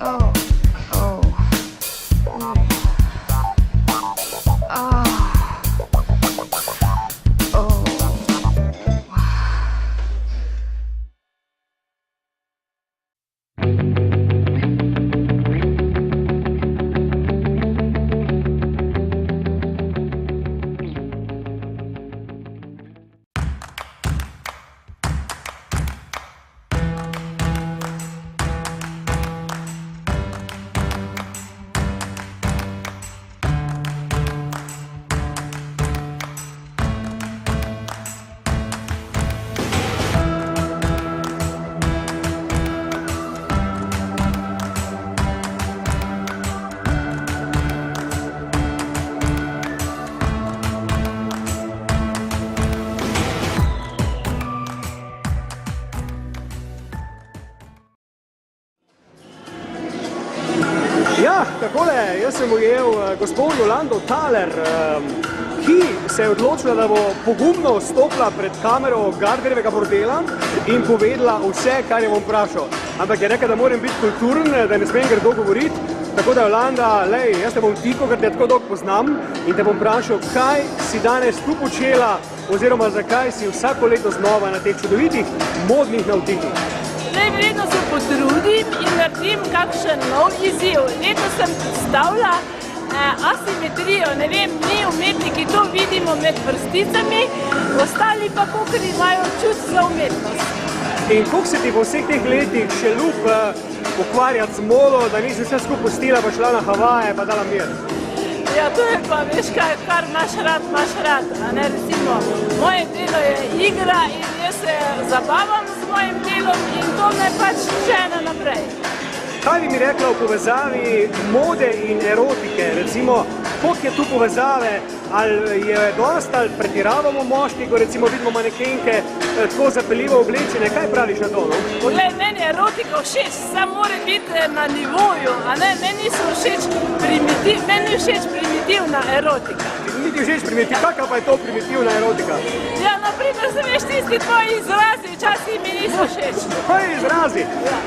Oh, oh. Ah. Oh. Ja, takole, jaz sem ujel gospod Jolando Thaler, ki se je odločila, da bo pogumno stopila pred kamero Gardnerjevega bordela in povedala vse, kar je bom vprašal. Ampak je rekla, da moram biti kulturen, da ne smem grdo govoriti. Tako da, Jolanda, lej, jaz te bom tiho, ker te tako dolgo poznam in te bom vprašal, kaj si danes tu počela oziroma zakaj si vsako leto znova na teh čudovitih modnih navdihih. Vedno se potrudim in naredim kakšen nov izziv. Letos sem predstavila asimetrijo, ne vem, mi umetniki to vidimo med vrsticami, ostali pa kakor imajo čut za umetnost. In koliko se ti po vseh teh letih še ljub ukvarjati z modo, da nisi vse skupaj pustila, pa šla na Havaje, pa dala mir? Ja, to je pa, veš kaj, kar imaš rad, a ne, recimo, moje delo je igra in jaz se zabavam z mojim delom in to me pač žene naprej. Kaj bi mi rekla v povezavi mode in erotike, recimo, koliko je tu povezave, ali je dost, ali pretiravamo moški, ko recimo vidimo manekenke tako zapeljivo oblečene, kaj praviš na to, no? Poglej, meni je erotika všeč, samo mora biti na nivoju, a ne, meni je všeč primitivna erotika. Ni ti všeč primitivna, kakva pa je to primitivna erotika? Ja, naprimer, se veš, tisti tvoji izrazi, včasih mi niso všeč. Tvoji izrazi?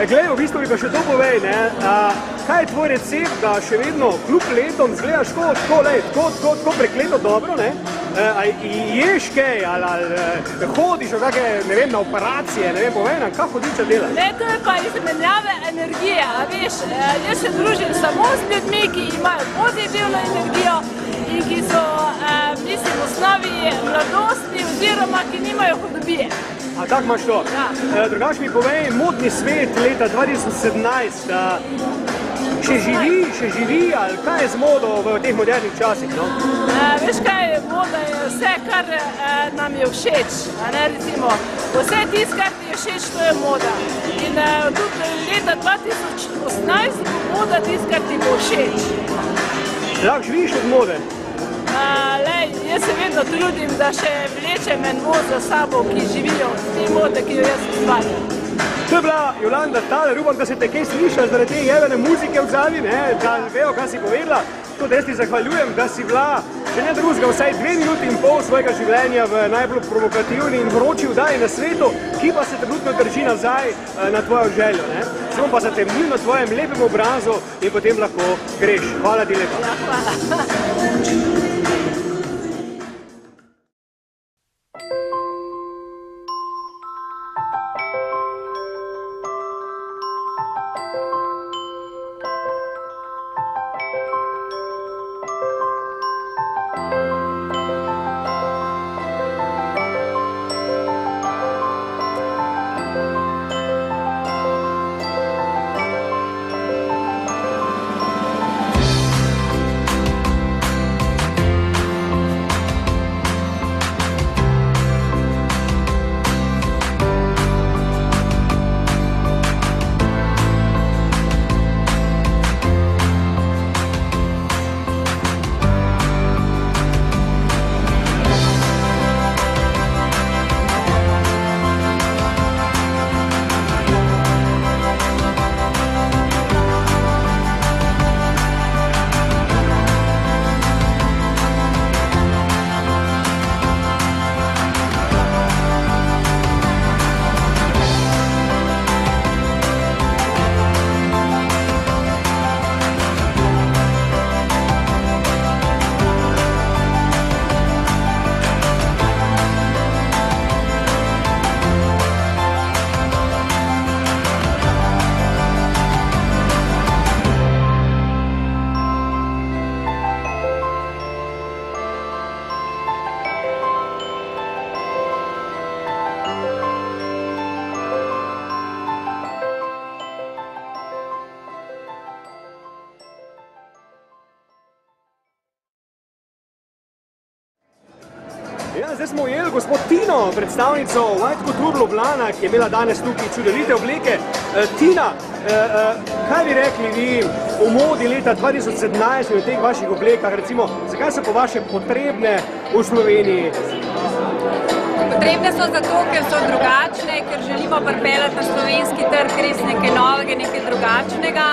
Glej, v bistvu mi pa še to povej, ne, kaj je tvoj recept, da še vedno kljub letom zgledaš tako prekleto dobro, ne? Ješ kaj, ali hodiš v kakšne, ne vem, na operacije, ne vem, povej nam, kaj hodiča delaš? Ne, to je pa izmenjave energije, a veš, jaz se družim samo z ljudmi, ki imajo pozitivno energijo in ki so, mislim, v osnovi mladostni oziroma, ki nimajo hudobije. A tak imaš to? Ja. Drugač mi povej, modni svet leta 2017, še živi, ali kaj je z modo v teh modernih časih, no? Veš kaj, moda je vse, kar nam je všeč, a ne, recimo, vse tisto, kar ti je všeč, to je moda. In tudi leta 2018 bo moda tisto, kar ti bo všeč. Lahko živiš od mode? Lej, jaz se vedno trudim, da še vlečem en voz za sabo, ki živijo od te mode, ki jo jaz ustvarjam. To je bila Jolanda Thaler, upam, da se te kaj slišala zaradi te jebene muzike v zadnji, da vejo, kaj si povedala. Tako da jaz ti zahvaljujem, da si bila, če ne drugega, vsaj 2 minuti in pol svojega življenja v najbolj provokativni in vroči vdaji na svetu, ki pa se trenutno drži nazaj na tvojo željo. Se bom pa zatemnil na tvojem lepem obrazu in potem lahko greš. Hvala ti lepa. Ja, hvala. zdaj smo ujeli gospod Tino, predstavnico White Couture Ljubljana, ki je imela danes tukaj čudovite obleke. Tina, kaj bi rekli vi v modi leta 2017 in v teh vaših oblekah, recimo, zakaj so po vaše potrebne v Sloveniji? Potrebne so zato, ker so drugačne, ker želimo pripeljati na slovenski trg res nekaj novega, nekaj drugačnega.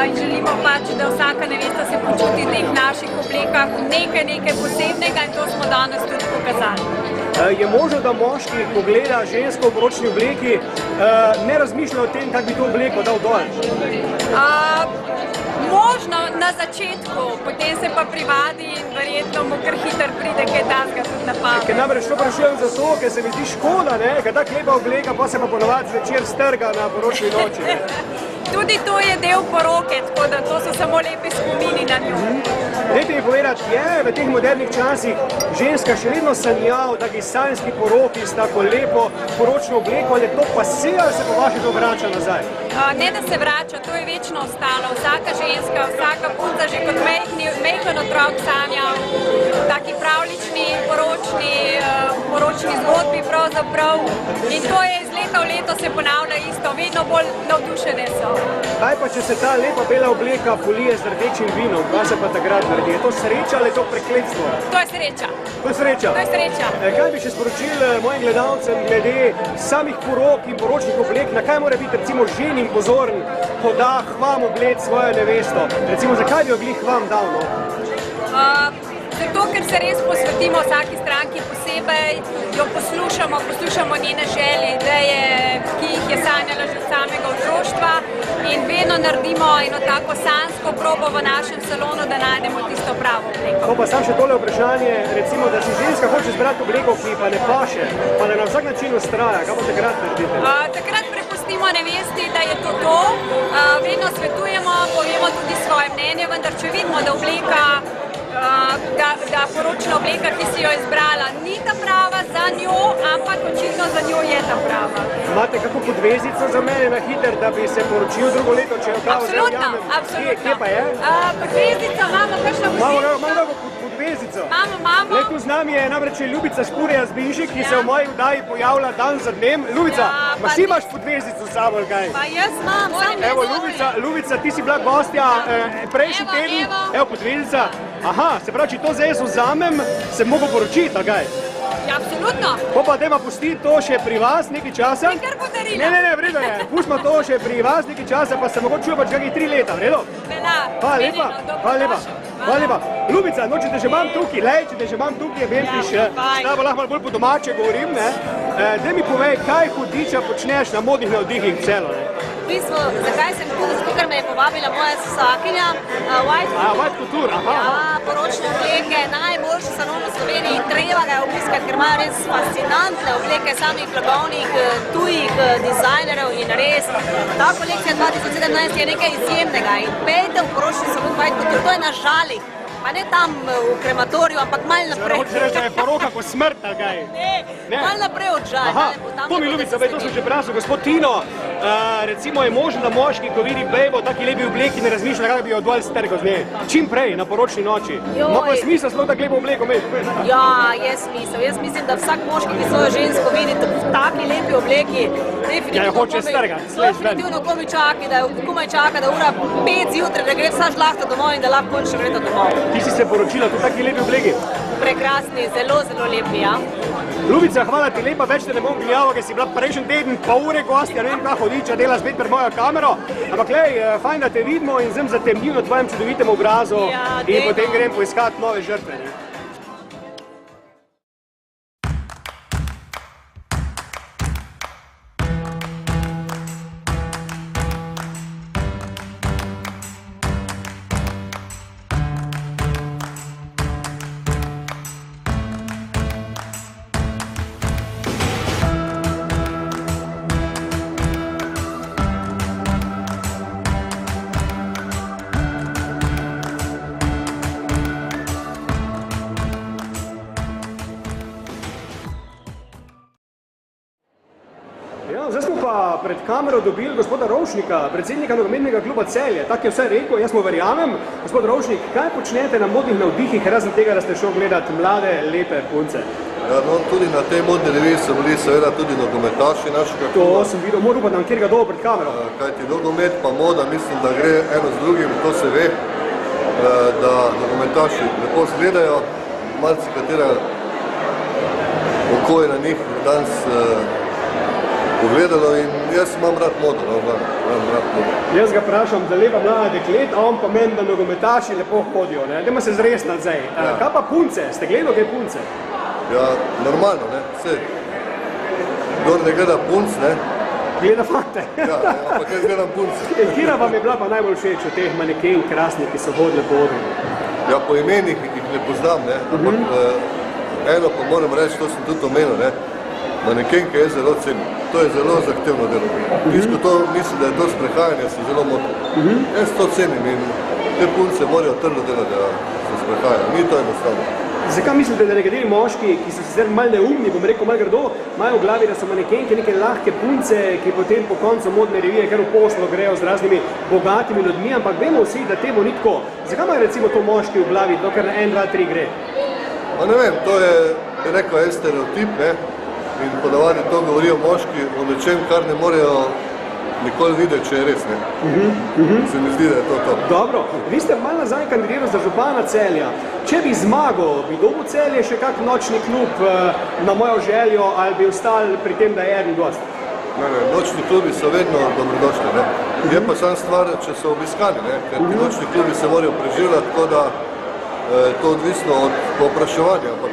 In želimo pač, da vsaka nevesta se počuti v teh naših oblekah nekaj posebnega in to smo danes tudi pokazali. Je možno, da moški, ko gleda žensko v poročni obleki, ne razmišlja o tem, kak bi to obleko dal dol? Možno na začetku, potem se pa privadi in verjetno mu kar hitro pride kaj takega tudi na pamet. Ker namreč to vprašujem zato, ker se mi zdi škoda, ker tak lepa obleka pa se pa ponovadi zvečer strga na poročni noči. Tudi to je del poroke, tako da to so samo lepi spomini na njo. Dajte mi povedati, je v teh modernih časih ženska še vedno sanja o taki sanjski poroki s tako lepo poročno obleko, ali je to pase, ali se po vaši to vrača nazaj? Ne, da se vrača, to je večno ostalo. Vsaka ženska, vsaka punca že kot majhen otrok sanja v taki pravlični, poročni zgodbi pravzaprav. In to je iz leta v leto se ponavlja isto, vedno bolj navdušene so. Kaj pa, če se ta lepa bela obleka polije z rdečim vinom, kaj se pa takrat naredi? Je to sreča ali je to prekletstvo? To je sreča. To je sreča? To je sreča. Kaj bi še sporočili mojim gledalcem glede samih porok in poročnih oblek, na kaj mora biti recimo ženin pozoren, ko da hvam oblec svojo nevesto? Recimo, zakaj bi jo glih hvam dal? Zato, ker se res posvetimo vsaki stranki posebej, jo poslušamo njene želje, ideje, ki jih je sanjala že od samega otroštva in vedno naredimo eno tako sanjsko probo v našem salonu, da najdemo tisto pravo obleko. Pa sam še tole vprašanje, recimo, da si ženska hoče izbrati obleko, ki pa ne paše, pa da na vsak način ustraja, kaj pa takrat naredite? Takrat prepustimo nevesti, da je to. Vedno svetujemo, povemo tudi svoje mnenje, vendar če vidimo, da obleka da poročna obleka, ki si jo izbrala, ni ta prava za njo, ampak očitno za njo je ta prava. Imate kako podvezico za mene na hiter, da bi se poročil drugo leto, če jo pravo verjamem? Absolutno. Kje pa je? Podvezico imamo, kakšno Imamo podvezico. Imamo. Tu z nami je namreč Ljubica Špurja Zbinšek, ki se v moji vdaji pojavlja dan za dnem. Ljubica, pa ti imaš podvezico s sabo, kaj? Pa jaz imam, Evo, Ljubica, ti si bila gostja prejšnji teden. Evo, podvezica. Aha, se pravi, če to zdaj jaz vzamem, se mogo poročiti, ali kaj? Ja, absolutno. Pa dajma pustiti to še pri vas nekaj časa. Ti kar podarila. Ne, vredo je. Pustimo to še pri vas nekaj časa, pa se mogoče čuje pač kakih 3 leta, vredo? Hvala lepa. Ljubica, no, če te že imam tukaj, vem ti še, zdaj bo lahko malo bolj po domače govorim, daj mi povej, kaj hudiča počneš na modnih navdihih celo, V bistvu, zakaj sem tu? Zato, ker me je povabila moja sosakinja, White Couture, aha. Ja, poročne obleke, najboljši salon v Sloveniji, treba ga je obiskati, ker imajo res fascinantne obleke samih blagovnih, tujih dizajnerjev in res. Ta kolekcija 2017 je nekaj izjemnega in pejte v poročni salon White Couture, to je na Žalih. Pa ne tam v krematoriju, ampak malo naprej. Hoče reči, da je poroka ko smrt, ali kaj? Ne, malo naprej od Žal. Aha, to mi Ljubica, to sem že vprašal, gospod Tino, recimo je možno, da moški, ko vidi bejbo v taki lepi obleki, ne razmišlja, kako bi jo dol strgal z nje. Čim prej, na poročni noči. Ima pa smisel sploh tako lepo obleko imeti? Ja, je smisel. Jaz mislim, da vsak moški, ki svojo žensko vidi v taki lepi obleki, definitivno komaj čaka, da ura 5 zjutraj, da gre vsa žlahta domov in da lahko končno gre domov. Ti si se poročila v taki lepi obleki? Prekrasni, zelo lepi, ja. Ljubica, hvala ti lepa, več te ne bom gledala, ker si bila prejšnji teden pol ure gostja, ne vem kaj hodiča, dela spet pred mojo kamero. Ampak lej, fajn, da te vidimo in zdaj zatemnil na tvojem čudovitem obrazu in potem grem poiskati nove žrtve. Zdaj smo pa pred kamero dobili gospoda Rovšnika, predsednika nogometnega kluba Celje. Tak je vse rekel, jaz mu verjamem. Gospod Rovšnik, kaj počnete na modnih navdihih, razen tega, da ste šel gledati mlade, lepe punce? Ja, no, tudi na tej modni reviji so bili seveda tudi nogometaši našega kluba. To sem videl, moram upati, da kjer ga dobro pred kamero. Kajti nogomet pa moda, mislim, da gre eno z drugim, to se ve, da nogometaši lepo zgledajo, malce katera oko je na njih danes pogledalo in jaz imam rad modo, imam rad modo. Jaz ga vprašam, da lepa mlada deklet, a on pa meni, da nogometaši lepo hodijo, ne? Dajmo se zresnati zdaj. Kaj pa punce? Ste gledali kaj punce? Ja, normalno, ne, vse. Kdor ne gleda punc, ne? Gleda fante. Ja, ampak jaz gledam punce. Kira vam je bila pa najbolj všeč od teh maneken krasnih, ki so hodili po odru? Ja, po imenih jih ne poznam, ne, ampak eno pa moram reči, to sem tudi omenil, ne, manekenke jaz zelo cenim. To je zelo zahtevno delo. Tisto to mislim, da je to sprehajanje, se zelo motim. Jaz to cenim in te punce morajo trdo delati, da se sprehajajo. Ni to enostavno. Zakaj mislite, da nekateri moški, ki so sicer malo neumni, bom rekel malo grdo, imajo v glavi, da so manekenke neke lahke punce, ki potem po koncu modne revije kar v poslo grejo z raznimi bogatimi ljudmi, ampak vemo vsi, da temu ni tako. Zakaj imajo recimo to moški v glavi, dokler na 1, 2, 3 gre? Ma ne vem, to je rekel en stereotip, ne, in podavadi to govorijo moški o nečem, kar ne morejo nikoli videti, če je res, ne. Se mi zdi, da je to. Dobro, vi ste malo nazaj kandidirali za župana Celja. Če bi zmagal, bi dobil Celje še kak nočni klub na mojo željo ali bi ostali pri tem, da je eden gost? Ne, nočni klubi so vedno dobrodošli, ne. Je pa sam stvar, če so obiskani, ne, ker ti nočni klubi se morajo preživljati, tako da je to odvisno od povpraševanja, ampak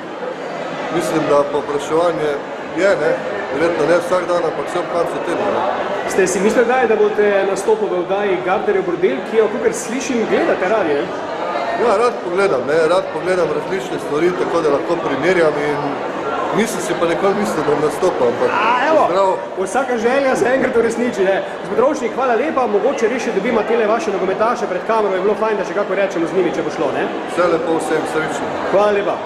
mislim, da povpraševanje je, ne, verjetno ne vsak dan, ampak vse ob koncu tedna, ne. Ste si mislili, da boste nastopili v oddaji Gardnerjev bordel, ki jo, kakor slišim, gledate radi, ne? Ja, rad pogledam različne stvari, tako da lahko primerjam in nisem si pa nikoli mislil, da bom nastopal, ampak evo, vsaka želja se enkrat uresniči, ne? Zbodrovšnik, hvala lepa, mogoče res še dobimo tele vaše nogometaše pred kamero, je bilo fajn, da še kako rečemo z njimi, če bo šlo, ne? Vse lepo, vsem srečno. Hvala lepa.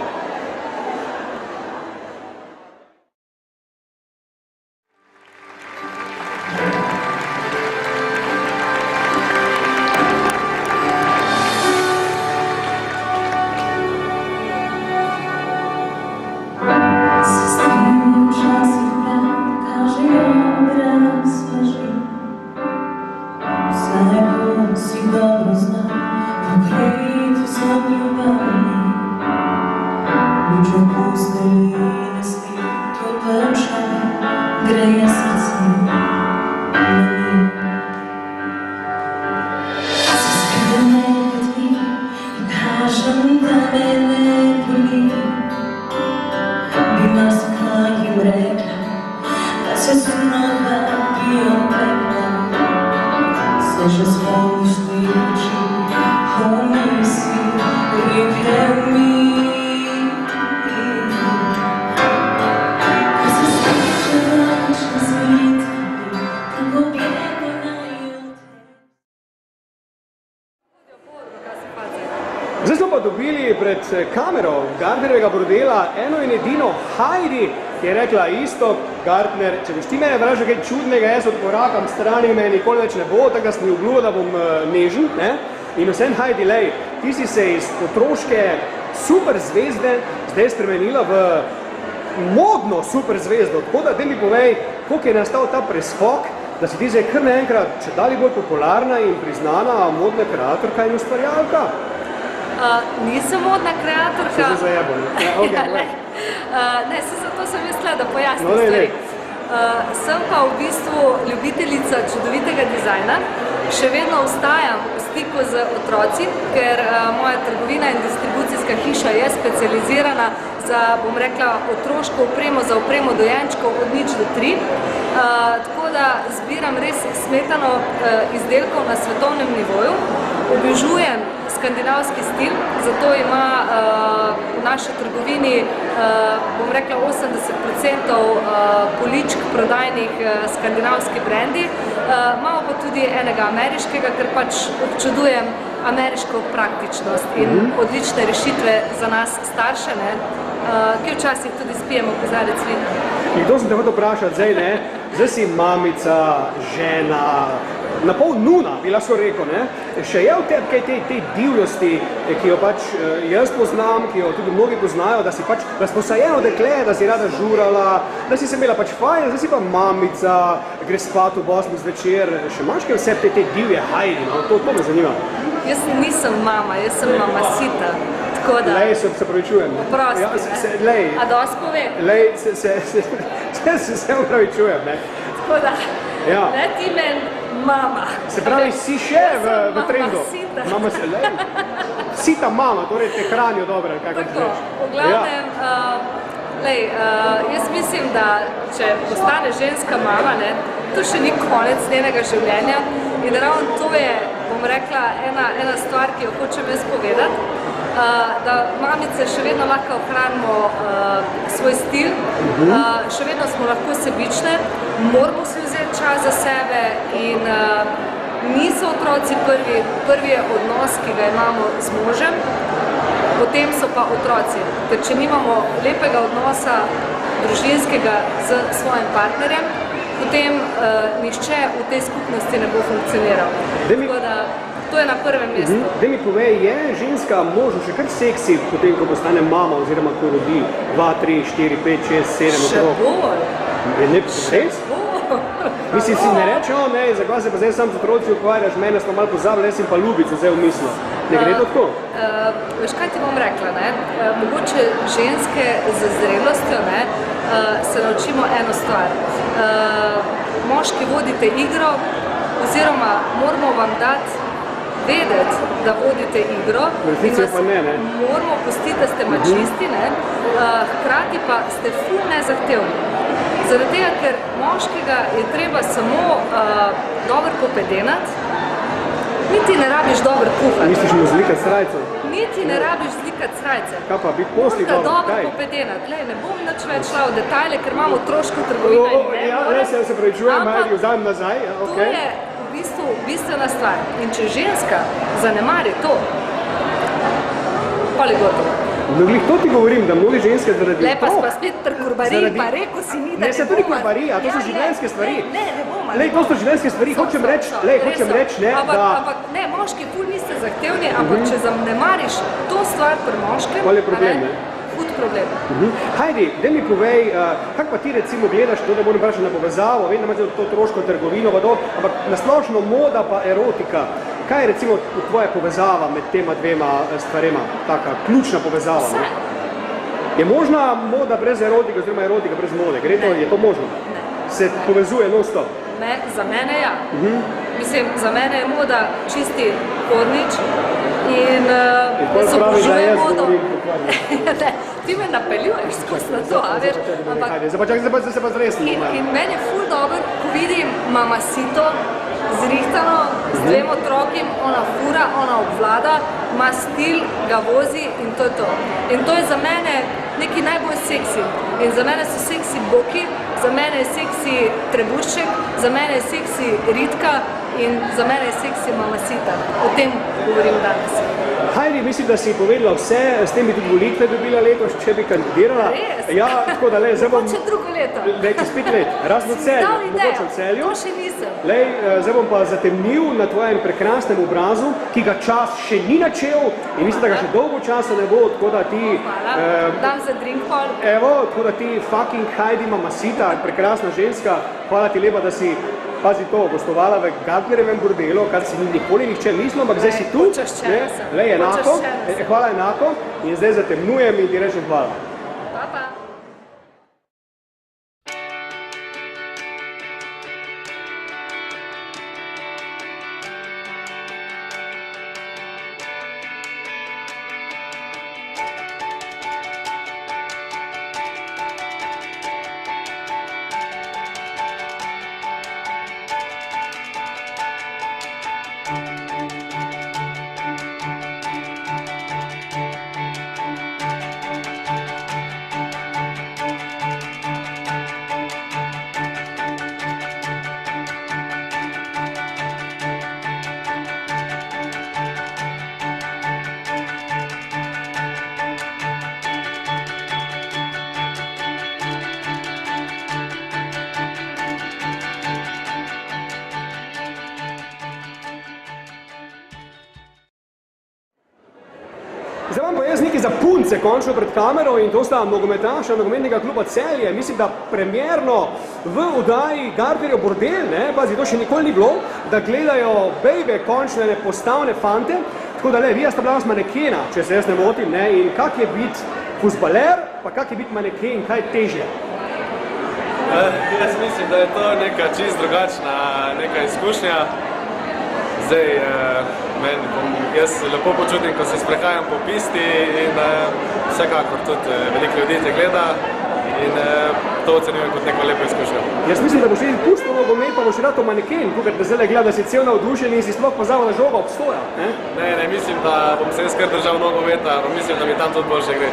Zdaj smo pa dobili pred kamero Gardnerjevega bordela eno in edino Heidi, ki je rekla isto, Gardner, če boš ti mene vražal kaj čudnega, jaz odkorakam strani, me nikoli več ne bo, tako da sem mi obljubil, da bom nežen, ne? In vsem Heidi, lej, ti si se iz otroške super zvezde zdaj spremenila v modno super zvezdo, tako da mi povej, koliko je nastal ta preskok, da si ti zdaj kar naenkrat čedalje bolj popularna in priznana modna kreatorka in ustvarjalka? Nisem modna kreatorka. Se že zajebam. Ne, zato sem mislila, da pojasnim stvari. Sem pa v bistvu ljubiteljica čudovitega dizajna. Še vedno ostajam v stiku z otroci, ker moja trgovina in distribucijska hiša je specializirana za, bom rekla, otroško opremo, za opremo dojenčkov od 0 do 3. Tako da zbiram res smetano izdelkov na svetovnem nivoju. Obožujem skandinavski stil, zato ima v naši trgovini, bom rekla, 80% poličk prodajnih skandinavski brendi. Imamo pa tudi enega ameriškega, ker pač občudujem ameriško praktičnost in odlične rešitve za nas starše, ki včasih tudi spijemo kozarec vina. In kdo sem te hotel vprašati zdaj, ne? Zdaj si mamica, žena, na pol nuna, bi lahko rekel, ne? Še je v tebi kaj te divjosti, ki jo pač jaz poznam, ki jo tudi mnogi poznajo, da si pač razposajeno dekle, da si rada žurala, da si se imela pač fajn, zdaj si pa mamica, gre spat v 8 zvečer, še imaš kaj vse te divje Heidi, no? To me zanima. Jaz nisem mama, jaz sem mamasita, tako da... Lej, se pravičujem. Oprosti, ne? A dosti pove? Lej, se pravičujem, ne? Tako da, ne ti men mama. Se pravi, si še v trendu? Mamasita. Sita mama, torej te hranijo dobro, kako ti rečeš. Tako, v glavnem, jaz mislim, da če postane ženska mama, ne, to še ni konec njenega življenja in ravno to je, bom rekla, ena stvar, ki jo hočem jaz povedati, da mamice še vedno lahko ohranimo svoj stil, še vedno smo lahko sebične, moramo si vzeti čas za sebe in niso otroci prvi je odnos, ki ga imamo z možem, potem so pa otroci, ker če nimamo lepega odnosa družinskega z svojim partnerjem, potem nihče v tej skupnosti ne bo funkcioniral. Tako da to je na prvem mestu. Da mi povej, je ženska možno še kar seksi potem, ko postane mama oziroma ko rodi 2, 3, 4, 5, 6, 7 otrok? Še bolj. Res? Mislim, si ne reče, ne, zakaj se pa zdaj sam z otroci ukvarjaš, mene smo malo pozabili, jaz sem pa ljubico zdaj v mislu. Ne gre to tako? Veš, kaj ti bom rekla, ne? Mogoče ženske z zrelostjo, ne, se naučimo eno stvar. Moški vodite igro, oziroma moramo vam dati vedeti, da vodite igro in vas moramo pustiti, da ste mačisti, ne? Hkrati pa ste ful nezahtevni. Zaradi tega, ker moškega je treba samo dobro popedenati, niti ne rabiš dobro kuhati. Misliš mu zlikati srajco? Niti ne rabiš zlikati srajce. Kaj pa, biti posli dobro, kaj? Popedenati. Lej, ne bom nič več šla v detajle, ker imamo otroško trgovino in ne more. Ja, se pravičujem, jo vzamem nazaj. To je v bistvu bistvena stvar. In če ženska zanemari to, pa je gotovo. No, glih, to ti govorim, da mnogi ženske zaradi otrok... Lepa pa spet pri kurbariji, pa rekel si mi, da ne se tudi kurbarija, to so življenjske stvari. Ne bom. Lej, to so življenjske stvari, hočem reči, ne, da... Ampak ne, moški ful niste zahtevni, ampak če zanemariš to stvar pri moškem, pol je problem, ne? Hud problem. Heidi, da mi povej, kako pa ti recimo gledaš, to da moram vprašati na povezavo, vem, da imaš to otroško trgovino, ampak nasplošno moda pa erotika. Kaj je recimo tvoja povezava med tema dvema stvarema, taka ključna povezava? Vse. Je možna moda brez erotike oziroma erotika brez mode? Je to možno? Ne. Se povezuje non-stop? Za mene ja. Mislim, za mene je moda čisti kornič in jaz obožujem modo. Ti me napeljuješ skozi na to, a veš? Zdaj se pa zresni. In meni je ful dobro, ko vidim mamasito, zrihtano, z dvema otrokim, ona fura, ona obvlada, ima stil, ga vozi in to je to. In to je za mene nekaj najbolj seksi. In za mene so seksi boki, za mene je seksi trebušček, za mene je seksi ritka in za mene je seksi mamasita. O tem govorim danes. Heidi, mislim, da si povedala vse, s tem bi tudi volitve dobila letos, če bi kandidirala. Res? Ja, tako da, zdaj bom... Mogoče drugo leto. Čez 5 let, razno Celju, mogoče v Celju. To še nisem. Zdaj bom pa zatemnil na tvojem prekrasnem obrazu, ki ga čas še ni načel in mislim, da ga še dolgo časa ne bo, tako da ti... Hvala, dam za drink hall. Evo, tako da ti fucking Heidi mamasita, prekrasna ženska, hvala ti lepa, da si pazi to, gostovala v Gardnerjevem bordelu, kar si nikoli nihče mislil, ampak zdaj si tu, lej enako, hvala enako in zdaj zatemnujem in ti rečem hvala. Pa, pa. Zdaj vam pa jaz nekaj za punce končno pred kamero in to sta nogometaša nogometnega kluba Celje. Mislim, da premierno v oddaji Gardnerjev bordel, ne, pazi, to še nikoli ni bilo, da gledajo bejbe končne postavne fante. Tako da, vi sta bila manekena, če se jaz ne motim, ne, in kak je biti fuzbaler, pa kak je biti maneken, kaj je težje? Jaz mislim, da je to neka čist drugačna neka izkušnja. Zdaj, jaz se lepo počutim, ko se sprehajam po pisti in vsekakor tudi veliko ljudi te gleda in to ocenjujem kot neko lepo izkušnjo. Jaz mislim, da boš še pustil nogomet, pa boš rado maneken, tukaj te zdaj gleda, da si cel navdušen in si sploh pozabil, da žoga obstoja. Ne, mislim, da bom se jaz kar držal nogometa, mislim, da mi tam tudi boljše gre.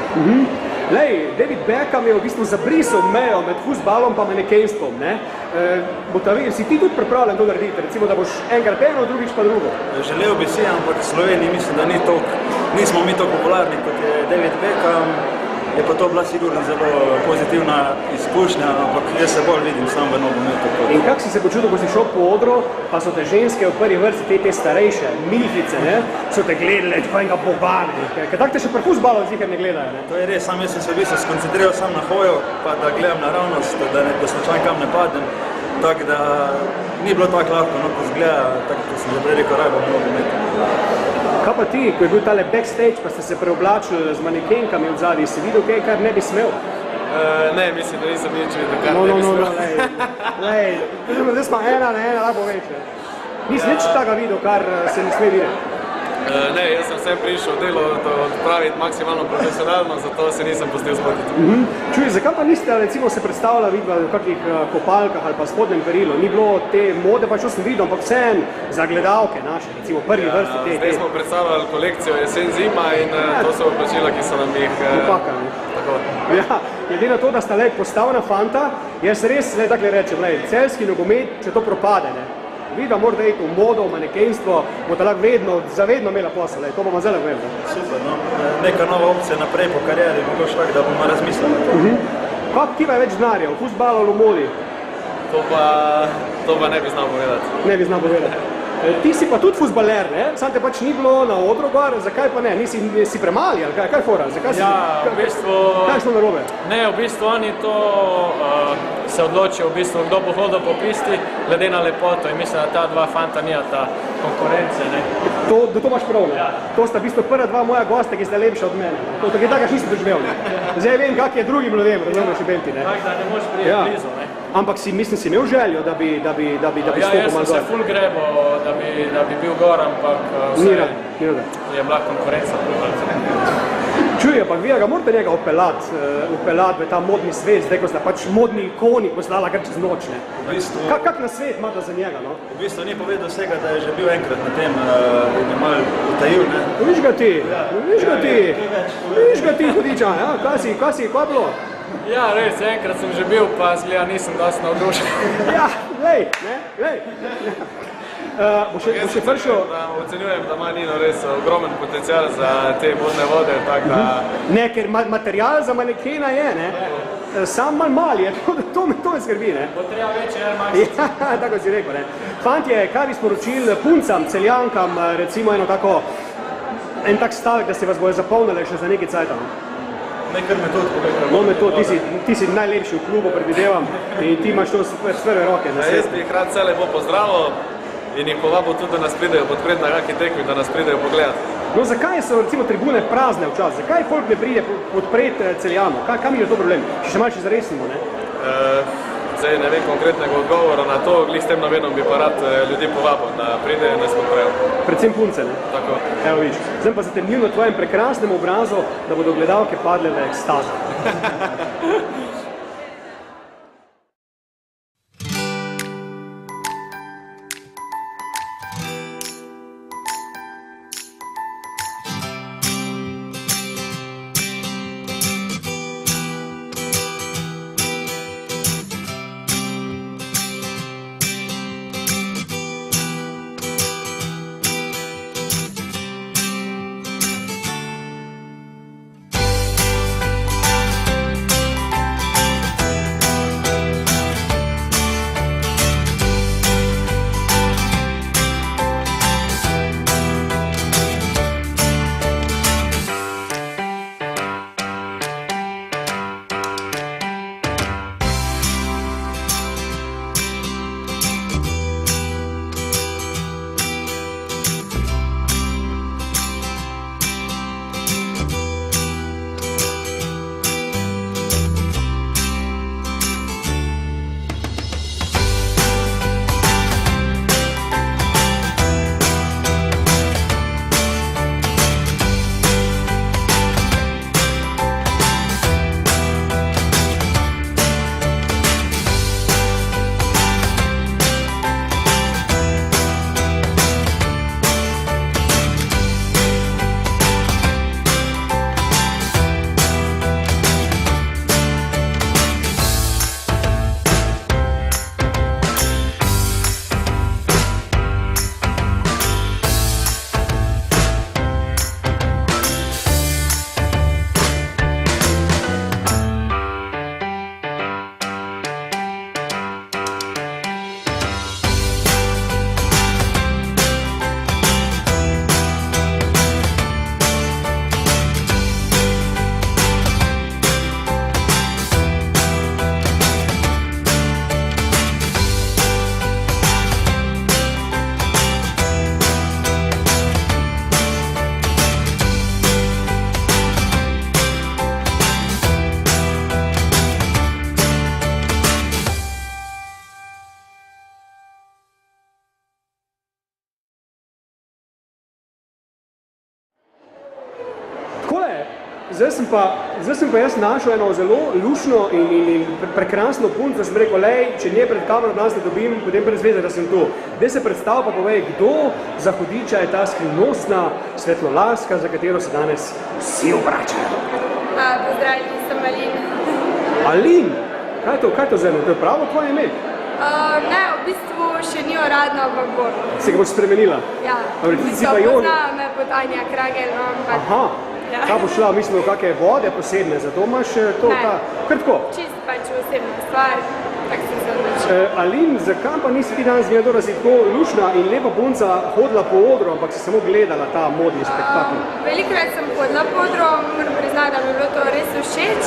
Lej, David Beckham je v bistvu zabrisal mejo med fuzbalom pa manekenstvom, ne? Si ti tudi pripravljen to narediti, recimo, da boš enkrat eno, drugič pa drugo? Želel bi si, ampak v Sloveniji mislim, da nismo mi tako popularni kot je David Beckham. Je pa to bila sigurno zelo pozitivna izkušnja, ampak jaz se bolj vidim sam v nogometu. In kak si se počutil, ko si šel po odru, pa so te ženske v prvi vrsti, te starejše, milfice, ne, so te gledale, tako enega bogane, ker tako te še pri fuzbalu zikar ne gledajo, ne? To je res, sam jaz sem se v bistvu skoncentriral sam na hojo, pa da gledam naravnost, da slučajno kam ne padem, tako da ni bilo tako lahko, no, ko zgleda, tako da sem že prej rekel, raj bom nogometu. Kaj pa ti, ko je bil tale backstage, pa ste se preoblačili z manekenkami od zadnji, si videl kaj, kar ne bi smel? Ne, mislim, da nisem nič videl, kar ne bi smel. Lej, zdaj smo ena na ena, labo več. Nisi nič takega videl, kar se ne sme videti? Ne, jaz sem vsem prišel delo odpraviti maksimalno profesionalno, zato se nisem pustil zmotiti. Čuj, zakaj pa niste recimo se predstavljali videli v kakih kopalkah ali pa spodnjem perilu? Ni bilo te mode, pa čo sem videl, ampak vsem za gledalke naše, recimo prvi vrsti te. Zdaj smo predstavljali kolekcijo jesen-zima in to so oblačila, ki so nam jih... Upakali. Tako. Ja, glede na to, da sta postavna fanta, jaz res takle rečem, celjski nogomet, če to propade, ne? Vida mora iti v modo, v manekenstvo, bo ta lahko vedno, zavedno imela posel, to bomo zelo vedeli. Super, no. Neka nova opcija naprej po karieri, mogoče tako, da bomo razmislili. Kak kima je več denarja, v fuzbalu ali v modi? To pa ne bi znal povedati. Ne bi znal povedati. Ti si pa tudi fuzbaler, ne? Sam te pač ni bilo na odru gor, zakaj pa ne? Si premali ali kaj fora? Ja, v bistvu... Kaj šlo narobe? Ne, v bistvu oni to se odločijo, v bistvu, kdo bo hodil po pisti, glede na lepoto in mislim, da ta dva fanta nijata konkurence, ne? Da to imaš prav, ne? Ja. To sta v bistvu prva dva moja gosta, ki sta lepša od mene. To tako je tako, nisem doživel, ne? Zdaj vem, kak je drugim ljudem, razumno še benti, ne? Tako da ne moš prijeti blizu, ne? Ampak mislim, si imel željo, da bi stopil malo gor? Ja, jaz sem se ful grebo, da bi bil gor, ampak vse je bila konkurenca. Čuj, ampak vi ga morate njega upeljati v ta modni svet, zdaj ko sta pač modni ikoni poslala kar čez noč, ne? Kak na svet imate za njega, no? V bistvu ni povedal vsega, da je že bil enkrat na tem in je malo utajil, ne? Viš ga ti, hudiča, ja? Kaj bilo? Ja, res, enkrat sem že bil, pa zgleda nisem dosti navdušen. Ja, lej. Bo še pršel? Ocenjujem, da ima Nino res ogromen potencial za te modne vode, tako da... Ne, ker material za manekena je, ne? Sam mal je, to me skrbi, ne? Bo treba večje, manjši. Ja, tako si rekel, ne? Fantje, kaj bi sporočili puncam, celjankam, recimo en tak stavek, da se vas bojo zapolnili še za nekaj cajta? Nekaj metod povedal. No, metod, ti si najlepši v klubu, predvidevam, in ti imaš to prve roke. Jaz bi jih rad vse lepo pozdravil in jih povabil tudi, da nas pridejo podpreti na kakšni tekmi, da nas pridejo pogledati. No, zakaj so recimo tribune prazne včasih? Zakaj folk ne pride podpreti Celjano? Kam je to problem? Še malo še zaresnimo, ne? Zdaj ne vem konkretnega odgovora na to, glih s tem namenom bi pa rad ljudi povabil, da pridejo in nas podprejo. Predvsem punce, ne? Tako. Evo vidiš. Zdaj pa zatemnil na tvojem prekrasnem obrazu, da bodo gledalke padle v ekstazo. zdaj sem pa jaz našel eno zelo lušno in prekrasno punco, da sem rekel, lej, če nje pred kamero danes ne dobim, potem brez veze, da sem tu. Daj se predstav pa povej, kdo za hudiča je ta skrivnostna svetlolaska, za katero se danes vsi obračajo. Pozdravljeni, sem Alin. Alin? Kaj je to zdaj? To je pravo tvoje ime? Ne, v bistvu še ni uradno, ampak bo. Se ga boš spremenila? Ja. Poznam me pod Anja Kragel, no, ampak... Aha. Ja. Kaj bo šla, mislim, v kakve vode posebne, zato imaš to ta... Kar tako? Čist pač osebna stvar, tako sem se odločila. Alin, zakaj pa nisi ti danes gledala, da si tako lušna in lepa punca hodila po odru, ampak si samo gledala ta modni spektakl? Velikokrat sem hodila po odru, moram priznati, da mi je bilo to res všeč.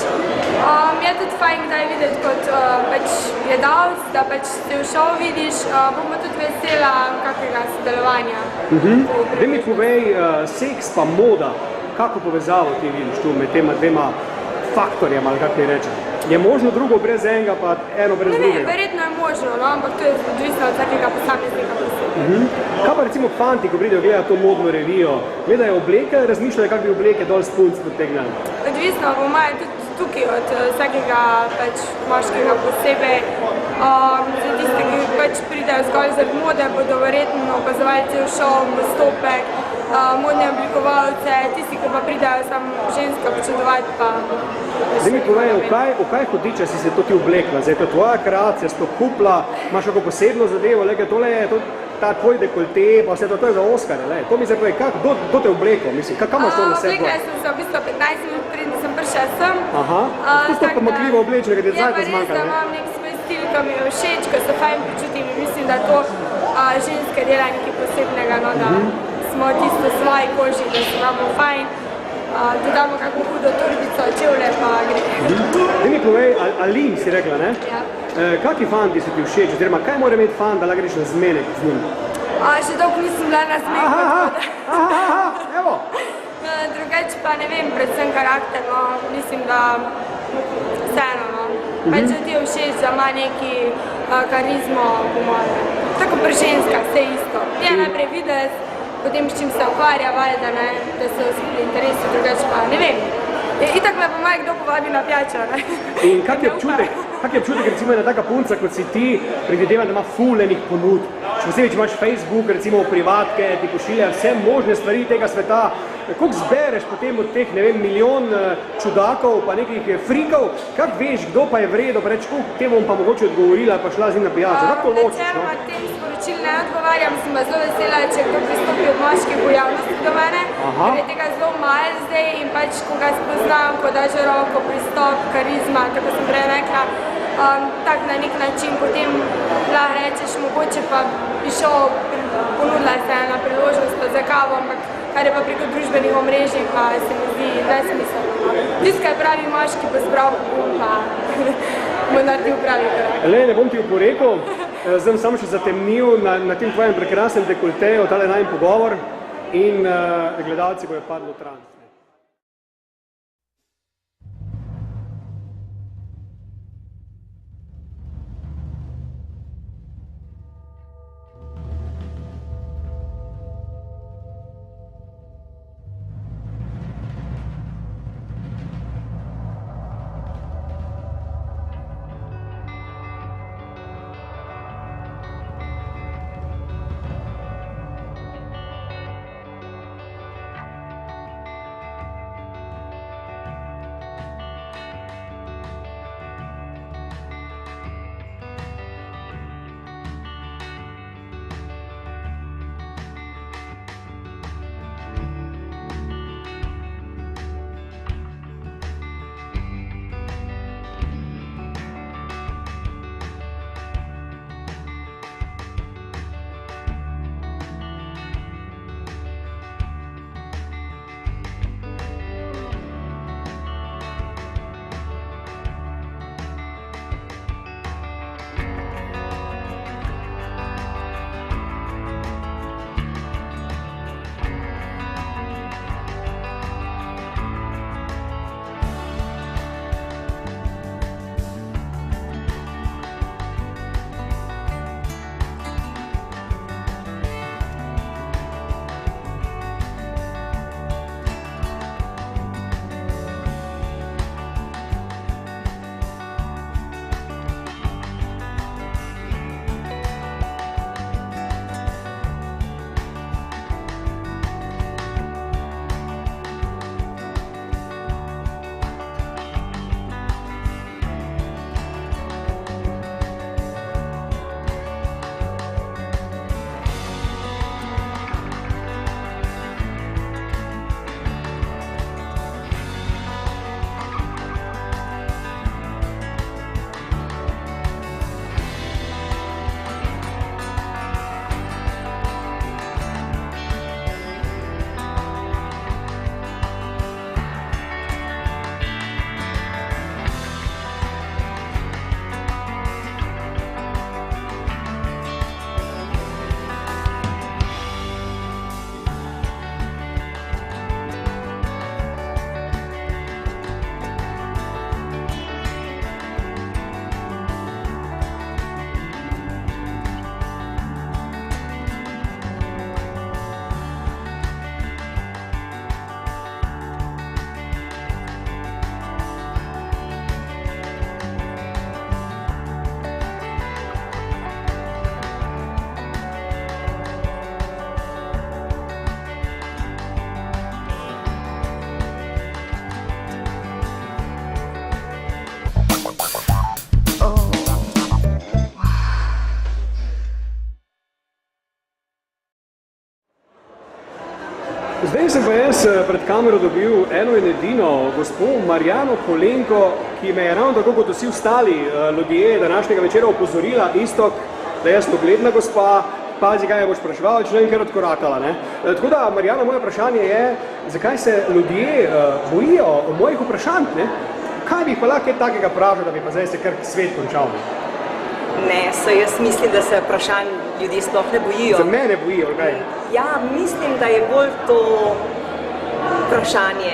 Je tudi fajn, kdaj videti kot pač gledalec, da pač te v šov vidiš, bomo tudi vesela kakega sodelovanja. Daj mi povej, seks pa moda, kako povezavo ti vidiš tu med tema dvema faktorjama, ali kako ti rečem? Je možno drugo brez enega, pa eno brez drugega? Ne, verjetno je možno, no, ampak to je odvisno od vsakega posameznika posebej. Kaj pa recimo fanti, ko pridejo gledati to modno revijo, gledajo obleke, razmišljajo, kako bi obleke dol s punc potegnali? Odvisno, bo imajo tudi tukaj od vsakega pač moškega posebej. Za tiste, ki pač pridejo zgolj zaradi mode, bodo verjetno opazovali cel šov, postopek, modne oblikovalce, tisti, ki pa pridejo samo ženska počudovati pa... Zdaj mi povej, v kaj hudiča si se to ti oblekla? Zdaj, to je tvoja kreacija, si to kupla, imaš kako posebno zadevo, tole je ta tvoj dekolte, pa vse to je za Oscar, to mi zdaj povej, kdo te obleko, mislim, kam imaš to na sebi? Oblekla sem se v bistvu 15 minut pred, da sem prišla sem. Aha, to je pomakljivo oblečenje, kad je zajta zmanjkala. Je pa res, da imam nek svoj stil, ki mi je všeč, ko se fajn počutim in mislim, da to ženske dela nekaj posebnega, no, da smo tisto svoji koži, da se imamo fajn, da damo kako hudo torbico, čevlje pa gre. Daj mi povej, Alin si rekla, ne? Ja. Kakvi fanti so ti všeč, oziroma kaj mora imeti fan, da lahko greš na zmenek z njim? Še dolgo nisem bila na zmenku. Evo. Drugače pa ne vem, predvsem karakter, no, mislim, da vseeno, no. Pač da ti je všeč, da ima neki karizmo, po mojem. Tako pri ženskah, vse isto. Je najprej videz, potem s čim se ukvarja, valjda, ne, da so skupni interesi, drugače pa ne vem. Itak me pa maj kdo povabi na pijačo, ne. In kak je občutek, recimo ena taka punca, kot si ti, predvidevam, da ima ful enih ponud. Še posebej, če imaš Facebook, recimo privatke, ti pošilja vse možne stvari tega sveta. Koliko zbereš potem od teh, ne vem, milijon čudakov, pa nekih frikov, kak veš, kdo pa je vredo, pa reč, koliko tem bom pa mogoče odgovorila, pa šla z njim na pijačo, kako to ločiš, no? Načeloma tem sporočil ne odgovarjam, sem pa zelo vesela, če kdo pristopi od moških v javnosti do mene, ker je tega zelo malo zdaj in pač, ko ga spoznam, ko daže roko, pristop, karizma, tako sem prej rekla, tak na nek način potem lahko rečeš, mogoče pa bi šel, ponudila se ena priložnost pa za kavo, ampak kar je pa preko družbenih omrežij, pa se mi zdi nesmiselno. Tiskaj pravi moški bo zbral pogum, pa bo naredil pravi korak. Ne bom ti oporekal, zdaj bom samo še zatemnil na tem tvojem prekrasnem dekolteju, tale najin pogovor in gledalci bojo padli v trans. Zdaj sem pa jaz pred kamero dobil eno in edino gospod Marjano Kolenko, ki me je ravno tako kot vsi ostali ljudje današnjega večera opozorila isto, da jaz pogledna gospa, pazi, kaj je boš spraševal, če ne vem, kar odkorakala. Ne? Tako da, Marjana, moje vprašanje je, zakaj se ljudje bojijo mojih vprašanj? Ne? Kaj bi pa lahko takega vprašal, da bi pa zdaj se kar svet končal? Ne, jaz mislim, da se vprašanj ljudje sploh ne bojijo. Za mene bojijo, kaj? Ja, mislim, da je bolj to vprašanje.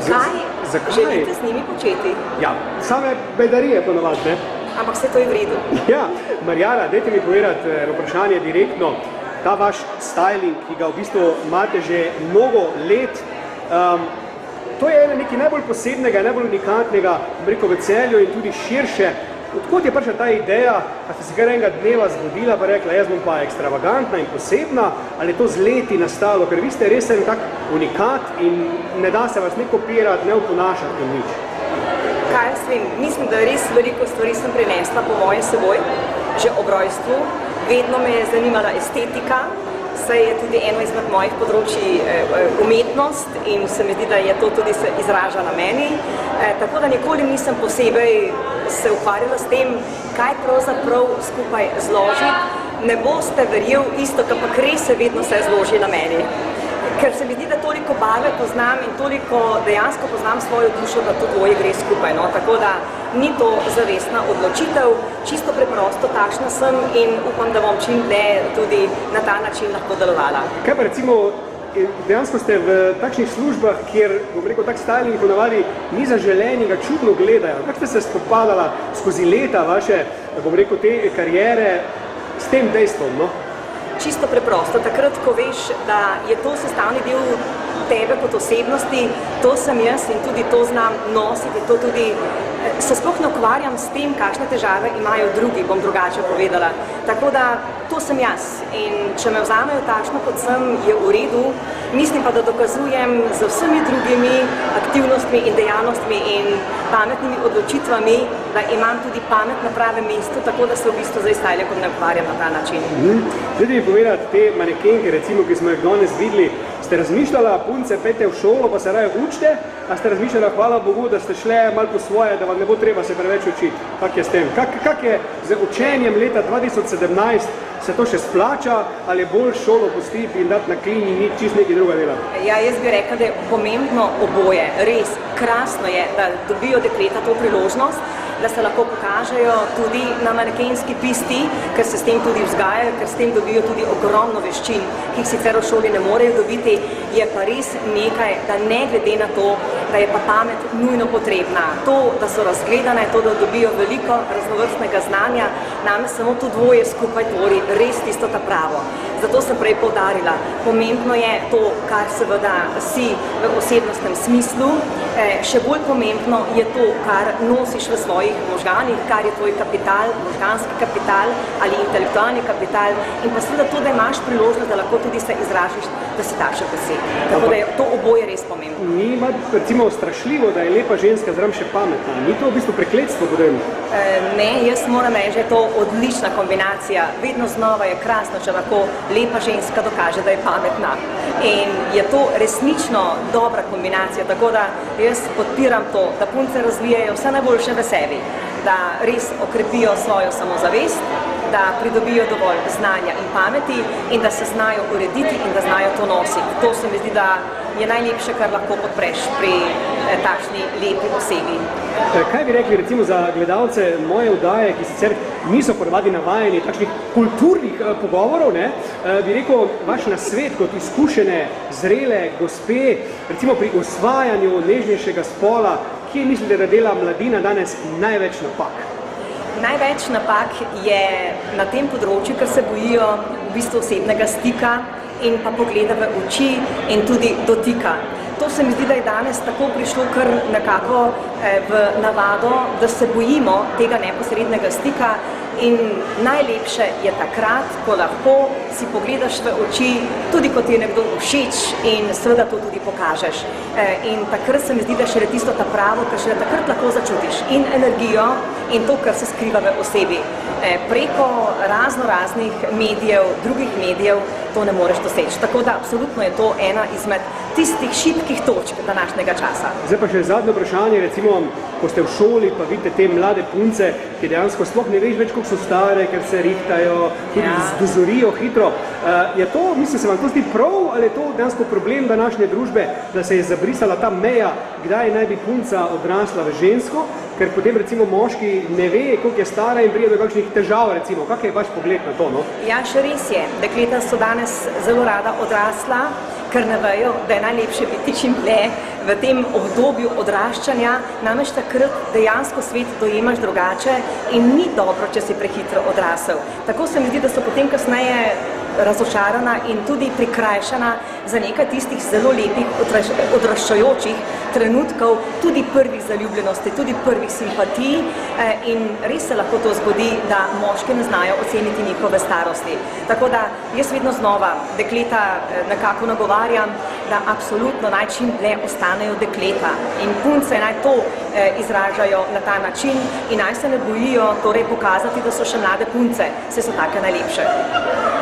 Kaj želite z njimi početi? Ja, same bedarije ponovadi, ne? Ampak vse to je v redu. Ja, Marjana, dajte mi povedati vprašanje direktno. Ta vaš styling, ki ga v bistvu imate že mnogo let, to je nekaj najbolj posebnega, najbolj unikatnega, rekel, v Celju in tudi širše. Odkot je prišla ta ideja, da ste se kar enega dneva zgodila pa rekla, jaz bom pa ekstravagantna in posebna, ali je to z leti nastalo, ker vi ste res en tak unikat in ne da se vas ne kopirati, ne oponašati in nič. Kaj jaz vem, mislim, da res veliko stvari sem prinesla po moje seboj, že ob rojstvu. Vedno me je zanimala estetika, saj je tudi eno izmed mojih področji umetnost in se mi zdi, da je to tudi se izraža na meni. Tako da nikoli nisem posebej se ukvarjala s tem, kaj pravzaprav skupaj zložiti. Ne boste verjel isto, ampak res se vedno vse zloži na meni. Ker se mi zdi, da toliko barve poznam in toliko dejansko poznam svojo dušo, da to dvoje gre skupaj. No? Tako da ni to zavestna odločitev, čisto preprosto takšna sem in upam, da bom čim dlje tudi na ta način lahko delovala. Kaj pa recimo, dejansko ste v takšnih službah, kjer, bom rekel, tak styling ponavadi ni zaželeni, ga čudno gledajo. Kako ste se spopadala skozi leta vaše, bom rekel, te kariere s tem dejstvom, no? Čisto preprosto, takrat, ko veš, da je to sestavni del tebe kot osebnosti, to sem jaz in tudi to znam nositi, to tudi se sploh ne ukvarjam s tem, kakšne težave imajo drugi, bom drugače povedala. Tako da to sem jaz in če me vzamejo takšno, kot sem, je v redu. Mislim pa, da dokazujem z vsemi drugimi aktivnostmi in dejavnostmi in pametnimi odločitvami, da imam tudi pamet na pravem mestu, tako da se v bistvu zdaj stylinkom ne ukvarjam na ta način. Zdaj mi povedati, te manekenke, recimo, ki smo jih danes videli, ste razmišljala, punce, pejte v šolo, pa se raje učite, a ste razmišljala, hvala Bogu, da ste šle malo po svoje, da vam ne bo treba se preveč učiti. Kak je s tem? Kak je z učenjem leta 2017? Se to še splača ali je bolj šolo pustiti in dati na klin in ni čist nekaj druga dela? Ja, jaz bi rekla, da je pomembno oboje. Res, krasno je, da dobijo dekleta to priložnost, da se lahko pokažejo tudi na manekenski pisti, ker se s tem tudi vzgajajo, ker s tem dobijo tudi ogromno veščin, ki jih sicer v šoli ne morejo dobiti. Je pa res nekaj, da ne glede na to, da je pa pamet nujno potrebna. To, da so razgledane, to, da dobijo veliko raznovrstnega znanja, name samo to dvoje skupaj tvori res tisto ta pravo. Zato sem prej poudarila, pomembno je to, kar seveda si v osebnostnem smislu, še bolj pomembno je to, kar nosiš v svojih možganih, kar je tvoj kapital, možganski kapital ali intelektualni kapital in pa seveda to, da imaš priložnost, da lahko tudi se izražiš, da si takšen kot si. Tako da je to oboje res pomembno. Ni recimo strašljivo, da je lepa ženska zraven še pametna. Ni to v bistvu prekletstvo potem? Ne, jaz moram reči, da je to odlična kombinacija. Vedno znova je krasno, če lahko lepa ženska dokaže, da je pametna. In je to resnično dobra kombinacija, tako da jaz podpiram to, da punce razvijajo vse najboljše v sebi, da res okrepijo svojo samozavest, da pridobijo dovolj znanja in pameti in da se znajo urediti in da znajo to nositi. To se mi zdi, da je najlepše, kar lahko podpreš pri takšni lepi osebi. Kaj bi rekli recimo za gledalce moje oddaje, ki sicer niso ponavadi navajeni takšnih kulturnih pogovorov, ne? Bi rekel vaš nasvet kot izkušene, zrele gospe, recimo pri osvajanju nežnejšega spola, kje mislite, da dela mladina danes največ napak? Največ napak je na tem področju, ker se bojijo v bistvu osebnega stika in pa pogleda v oči in tudi dotika. to se mi zdi, da je danes tako prišlo kar nekako v navado, da se bojimo tega neposrednega stika in najlepše je takrat, ko lahko si pogledaš v oči, tudi ko ti je nekdo všeč in seveda to tudi pokažeš. In takrat se mi zdi, da šele tisto ta pravo, ker šele takrat lahko začutiš in energijo in to, kar se skriva v osebi. Preko raznih medijev, drugih medijev, to ne moreš doseči. Tako da absolutno je to ena izmed tistih šibkih točk današnjega časa. Zdaj pa še zadnje vprašanje, recimo, ko ste v šoli, pa vidite te mlade punce, ki dejansko sploh ne veš več, koliko so stare, ker se rihtajo, tudi dozorijo hitro. Je to, mislim, se vam to zdi prav, ali je to dejansko problem današnje družbe, da se je zabrisala ta meja, kdaj naj bi punca odrasla v žensko, ker potem recimo moški ne ve, koliko je stara in pride do kakšnih težav, recimo. Kak je vaš pogled na to, no? Ja, še res je. Dekleta so danes zelo rada odrasla, ker ne vejo, da je najlepše biti čim dlje v tem obdobju odraščanja, namreč takrat dejansko svet dojemaš drugače in ni dobro, če si prehitro odrasel. Tako se mi zdi, da so potem kasneje razočarana in tudi prikrajšana za nekaj tistih zelo lepih odraščajočih trenutkov, tudi prvih zaljubljenosti, tudi prvih simpatij in res se lahko to zgodi, da moški ne znajo oceniti njihove starosti. Tako da jaz vedno znova dekleta nekako nagovarjam, da absolutno naj čim dlje ostanejo dekleta in punce naj to izražajo na ta način in naj se ne bojijo torej pokazati, da so še mlade punce, saj so take najlepše.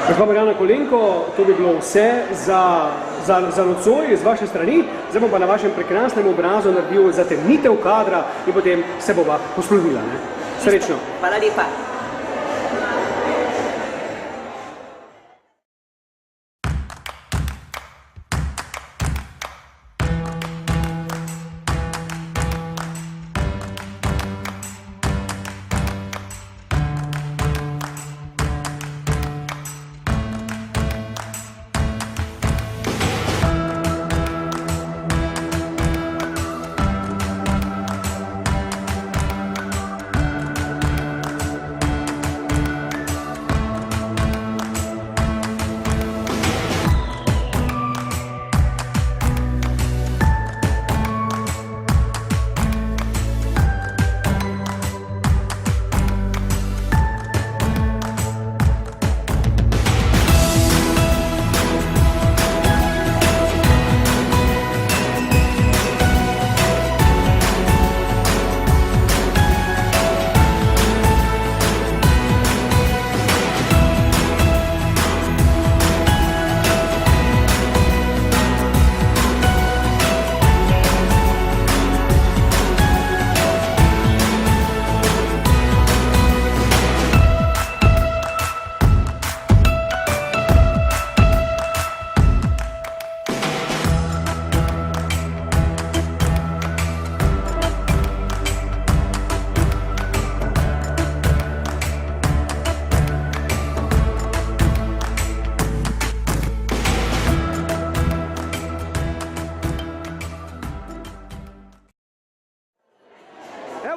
Gospa Marjana Kolenko, to bi bilo vse za nocoj z vaše strani. Zdaj bom pa na vašem prekrasnem obrazu naredil zatemnitev kadra in potem se bova poslovila. Srečno. Hvala lepa.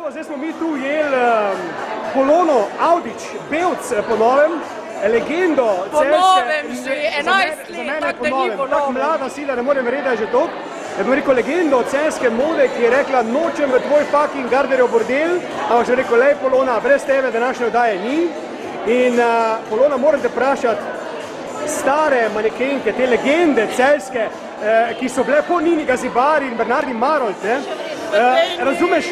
Zdaj smo mi tu ujeli Polono Avdić, pevc po novem, legendo celske. Po novem že 11 let, tako da ni po novem. Tako mlada sila, ne morem reči, da je že toliko. Jaz bom rekel legendo celske mode, ki je rekla, nočem v tvoj fucking Garderjev bordel, ampak že rekel, lej Polona, brez tebe današnje oddaje ni. In Polona, moram te vprašati, stare manekenke, te legende celske, ki so bile po Nini Gazibari in Bernardi Marolt, razumeš,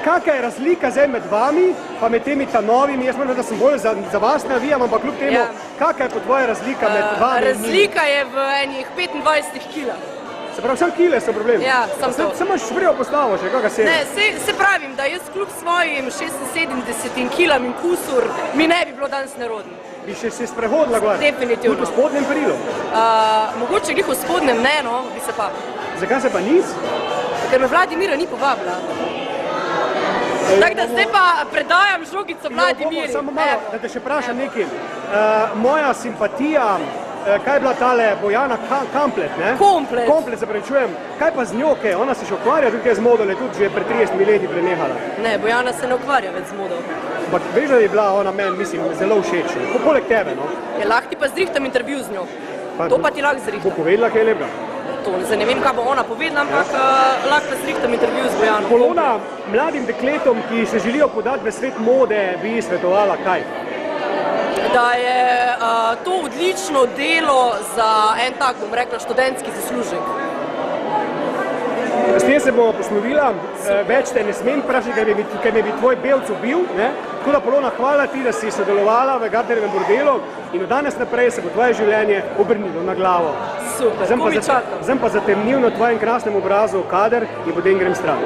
kakšna je razlika zdaj med vami, pa med temi ta novimi, jaz moram, da sem bolj za vas navijam, ampak kljub temu, kakšna je po tvoja razlika med vami in njimi? Razlika je v enih 25 kilah. Se pravi, sam kile so problem? Ja, sam to. Sam imaš prijo postavo še, kakšna se? Ne, se pravim, da jaz kljub svojim 76 kilam in kusur mi ne bi bilo danes nerodno. Bi še se sprehodila gor? Definitivno. V spodnjem perilu? Mogoče glih v spodnjem ne, no, bi se pa. Zakaj se pa nis? Ker me Vladimira ni povabila. Tako da zdaj pa predajam žogico Vladimiri. Samo malo, da te še vprašam nekaj. Moja simpatija, kaj je bila tale Bojana Kamplet, ne? Komplet. Komplet, se prečujem. Kaj pa z njo, kaj? Ona se še ukvarja tukaj z modo, tudi že pred 30 leti prenehala. Ne, Bojana se ne ukvarja več z modo. Ampak veš, da je bila ona meni, mislim, zelo všeč. Poleg tebe, no? Ja, lahko ti pa zrihtam intervju z njo. To pa ti lahko zrihtam. Bo povedala, kaj je lepega? to. Zdaj ne vem, kaj bo ona povedala, ampak lahko pa zrihtam intervju z Bojano. Polona, mladim dekletom, ki se želijo podati v svet mode, bi svetovala kaj? Da je to odlično delo za en tak, bom rekla, študentski zaslužek. S tem se bomo poslovila, več te ne smem vprašati, ker me bi tvoj belc ubil. Tako da, Polona, hvala ti, da si sodelovala v Gardnerjevem bordelu in od danes naprej se bo tvoje življenje obrnilo na glavo. Super, ko mi čakam. Zdaj pa zatemnil na tvojem krasnem obrazu kader in potem grem stran.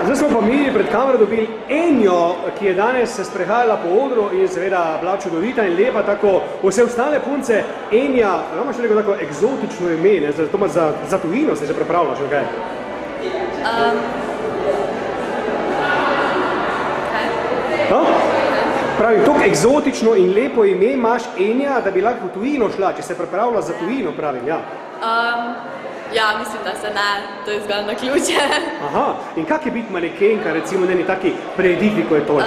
Zdaj smo pa mi pred kamero dobili Enjo, ki je danes se sprehajala po odru in seveda bila čudovita in lepa, tako vse ostale punce. Enja, imaš neko tako eksotično ime, ne? Za tujino se že pripravljaš, ali kaj? Pravi, toliko eksotično in lepo ime imaš, Enja, da bi lahko v tujino šla, če se pripravlja za tujino, pravim, ja. Ja, mislim, da se ne, to je zgolj naključje. Aha, in kak je biti manekenka, recimo, na eni taki preditvi, ko je tole?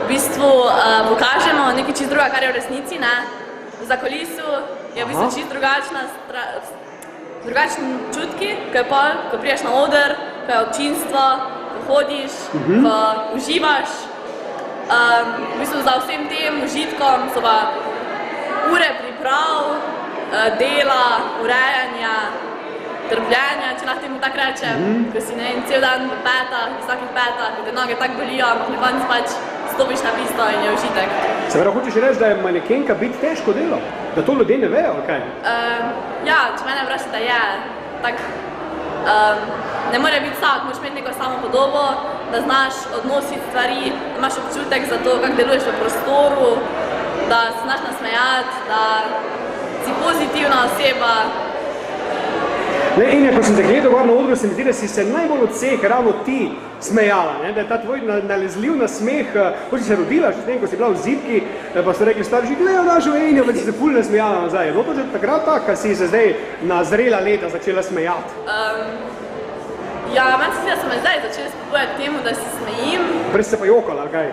V bistvu pokažemo nekaj čist druga, kar je v resnici, ne? Za kulisu je v bistvu čisto drugačni čutki, ko priješ na oder, ko je občinstvo, ko hodiš, ko uživaš. V bistvu za vsem tem užitkom so pa ure priprav, dela, urejanja, trpljenja, če lahko temu tako rečem, ko si cel dan v petah, vsakih petah, ko te noge tako bolijo, ampak na koncu pač stopiš na pisto in je užitek. Se pravi, hočeš reči, da je manekenka biti težko delo? Da to ljudje ne vejo, ali kaj? Ja, če mene vprašate, da je tako, ne more biti vsak, moraš imeti neko samo podobo, da znaš odnositi stvari, da imaš občutek za to, kako deluješ v prostoru, da se znaš nasmejati, da si pozitivna oseba. In ko sem te gledal gor na odru, se mi zdi, da si se najbolj od vseh ravno ti smejala, da je ta tvoj nalezljiv nasmeh, ko si se rodila, še ko si bila v zibki, pa so rekli starši, gledaj našo Enjo, pa si se ful nasmejala nazaj. Je bilo to že takrat tako, ko si se zdaj na zrela leta začela smejati? Ja, meni se zdi, da so me zdaj začeli spodbujati temu, da se smejim. Prej si se pa jokala, ali kaj?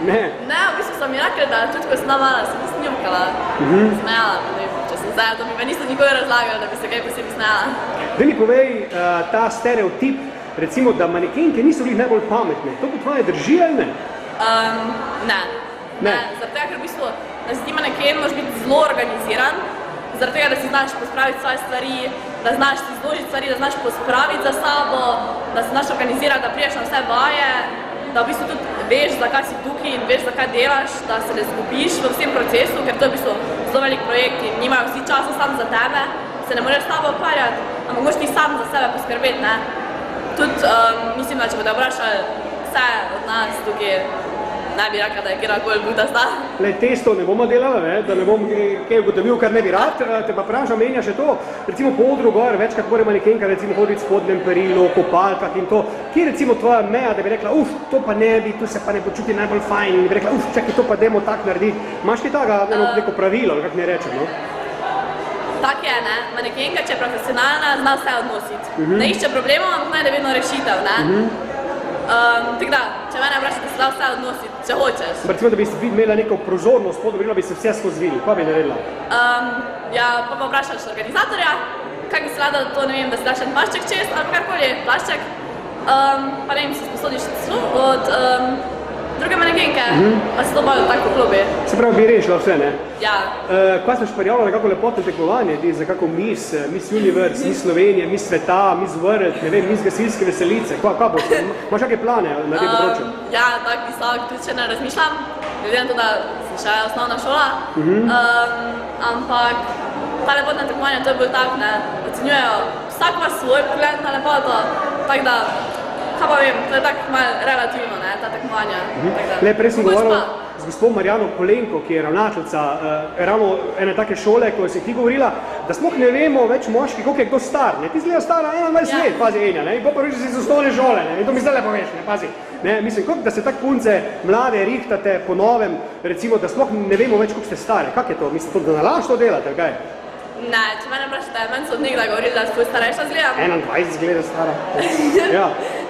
Ne, v bistvu so mi rekli, da tudi ko sem mala, sem nisem jokala, smejala, če sem zdaj, to mi pa niso nikoli razlagali, da bi se kaj posebej smejala. Daj mi povej ta stereotip, recimo, da manekenke niso bili najbolj pametne. To po tvoje drži ali ne? Ne. Zaradi tega, ker v bistvu, da si ti maneken, moraš biti zelo organiziran, zaradi tega, da si znaš pospraviti svoje stvari, da znaš si zložiti stvari, da znaš pospraviti za sabo, da se znaš organizirati, da priješ na vse vaje, da v bistvu tudi veš, zakaj si tukaj in veš, zakaj delaš, da se ne zgubiš v vsem procesu, ker to je v bistvu zelo velik projekt in nimajo vsi časa sam za tebe, se ne moreš s tabo ukvarjati, ampak moraš ti sam za sebe poskrbeti, ne. Tudi mislim, da če bodo vprašali vse od nas tukaj, ne bi rekla, da je kjerkoli butasta. Testo ne bomo delala, da ne bom kaj ugotovil, kar ne bi rad, te pa vprašam, menja še to, recimo po odru gor, večkrat mora manekenka recimo hoditi v spodnjem perilu, kopalkah in to. Kje je recimo tvoja meja, da bi rekla, to pa ne bi, tu se pa ne počuti najbolj fajn in bi rekla, čakaj, to pa dajmo tak narediti. Imaš ti takega neko pravilo, kako ne rečem, no? Tak je, ne. Manekenka, če je profesionalna, zna vse odnositi. Ne išče problemov, ampak najde vedno rešitev, ne. Tako da, če mene vprašate, se da vse odnositi, če hočeš. Recimo, da bi imela neko prozornost, spodobila bi se vse skozi vili, kaj bi naredila? Ja, pa vprašaš organizatorja, kak bi se rada, da to, ne vem, da si daš en plašček čez, ali karkoli, plašček, pa ne vem, si sposodiš od druge manekenke, pa se to bolj tako poklopi. Se pravi, bi rešila vse, ne? Ja. Kaj smo šparjavljala nekako lepotno tekmovanje, za kako Miss Universe, Miss Slovenije, Miss Sveta, Miss World, ne vem, Miss Gasilske veselice, kaj boš? Imaš kakve plane na tem področju? Ja, tako visok tudi še ne razmišljam, glede na to, da sem še osnovna šola, ampak ta lepotna tekmovanja, to je bolj tak, ne, ocenjujejo, vsak ima svoj pogled na lepoto, tako da, kaj pa vem, to je tako malo relativno, ne, ta tekmovanja. Prej sem govoril z gospod Marjano Kolenko, ki je ravnateljica ravno ene take šole, ko si ti govorila, da sploh ne vemo več moški, koliko je kdo star. Ti zgleda stara 21 let, pazi Enja, in pa reči, da si iz osnovne šole, in to mi zdaj lepo veš, pazi. Mislim, koliko da se tak punce mlade rihtate po novem, recimo, da sploh ne vemo več, koliko ste stare. Kak je to? Mislim, to da nalaž to delate, ali kaj? Ne, če mene vprašate, meni so od nekdaj govorili, da svoj starejša zgledam. 21 zgleda stara.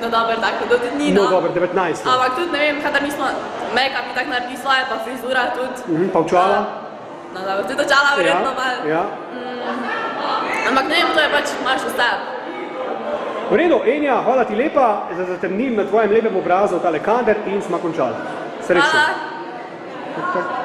No dobro, tako, do tudi ni, no. No dobro, 19. Ampak tudi, ne vem, kadar mi smo make-up in tako naredi svoje, pa frizura tudi. Pa očala? No dobro, tudi očala verjetno malo. Ampak ne vem, to je pač marš vse. V redu, Enja, hvala ti lepa, da zatemnim na tvojem lepem obrazu tale kader in smo končali. Srečno. Hvala.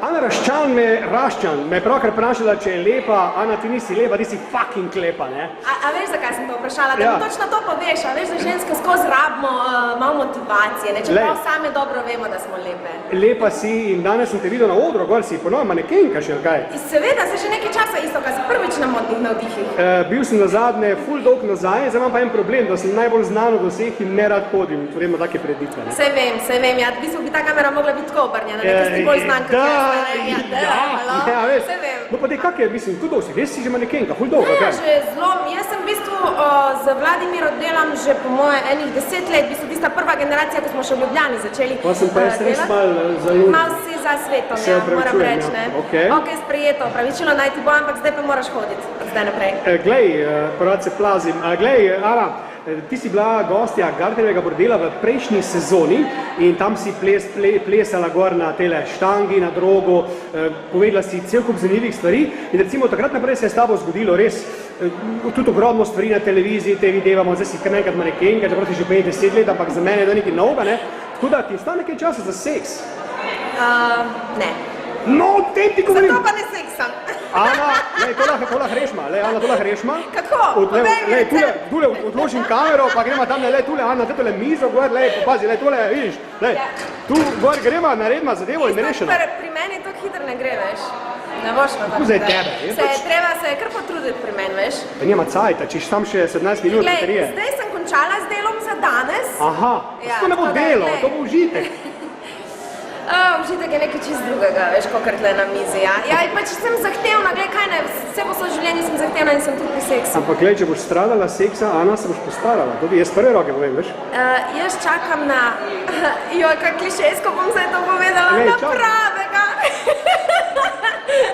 Ana Raščan me je pravkar vprašala, če je lepa. Ana, ti nisi lepa, ti si fucking lepa, ne? A veš, zakaj sem to vprašala? Da mi točno to poveš, a veš, da ženske skozi rabimo malo motivacije, ne? Čeprav same dobro vemo, da smo lepe. Lepa si in danes sem te videl na odru, gor si ponovno manekenka še, kaj? Seveda, se že nekaj časa isto, kaj si prvič na modnih navdihih. Bil sem nazadnje ful dolg nazaj, zdaj imam pa en problem, da sem najbolj znan od vseh in ne rad hodim, verjetno take preditve. Sej vem, ja, v bistvu bi ta kamera mogla biti tako obrnjena, nekaj si bolj znan kot jaz, Ja, veš, no pa te kak je, mislim, tudi si, res si že manekenka, ful dolgo, kaj? Ja, že zelo, jaz sem v bistvu z Vladimirom delam že po moje enih 10 let, v bistvu tista prva generacija, ko smo še v Ljubljani začeli Pa sem pa res mal zaljubil. Mal si za svetom, ja, moram reči, ne. Ok, sprejeto, pravičilo naj ti bo, ampak zdaj pa moraš hoditi, od zdaj naprej. Glej, prvat se plazim, glej, Ana, ti si bila gostja Gardnerjevega bordela v prejšnji sezoni in tam si plesala gor na tele štangi, na drogu, povedala si cel kup zanimivih stvari in recimo takrat naprej se je s tabo zgodilo res tudi ogromno stvari na televiziji, te videvamo, zdaj si kar nekrat manekenka, čeprav si že 50 let, ampak za mene je to nekaj novega, ne? Tako da ti sta nekaj časa za seks? Ne. No, tem ti govorim! Zato pa ne seksam. Ana, to lahko rešma, Ana, to lahko rešma. Kako? Tule odložim kamero, pa gremo tam, tule, Ana, tule mizo, gor, popazi, tule, vidiš, tu gor gremo, naredima zadevo in rešeno. Pri meni to hitro ne gre, veš. Ne boš na tako. Zdaj tebe. Treba se je kar potruditi pri meni, veš. Pa nima cajta, čiš tam še 17 minut baterije. Zdaj sem končala z delom za danes. Aha, to ne bo delo, to bo užitek. Užitek je nekaj čist drugega, veš, kakor tle na mizi, ja. Ja, pač sem zahtevna, gled, kaj ne, vse po svoje življenje sem zahtevna in sem tudi pri seksu. Ampak gled, če boš stradala seksa, Ana, se boš postarala, tudi jaz prve roke povem, veš? Jaz čakam na, joj, kak klišejsko bom zdaj to povedala, na pravega.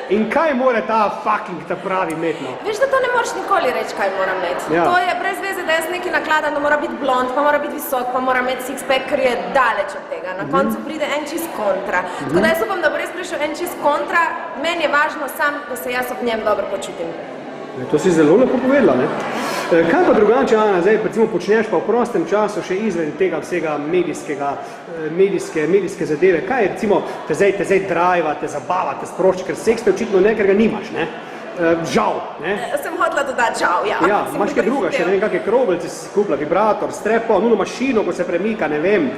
In kaj mora ta fucking ta pravi imeti, no? Veš, da to ne moreš nikoli reči, kaj mora imeti. To je brez veze, da jaz nekaj nakladam, da mora biti blond, pa mora biti visok, pa mora imeti six-pack, ker je daleč od tega. Na koncu pride en čist kontra. Tako da jaz upam, da bo res prišel en čist kontra, meni je važno sam, da se jaz ob njem dobro počutim. To si zelo lepo povedala, ne? Kaj pa drugače, Ana, zdaj recimo počneš pa v prostem času še izven tega vsega medijske zadeve? Kaj je recimo te zdaj driva, te zabava, te sprošči, ker seks te očitno ne, ker ga nimaš, ne? Žal, ne? Sem hotela dodati žal, ja. Ja, imaš kaj druga, še ne vem, kakve krobelce si kupila, vibrator, strepo, nuno mašino, ko se premika, ne vem.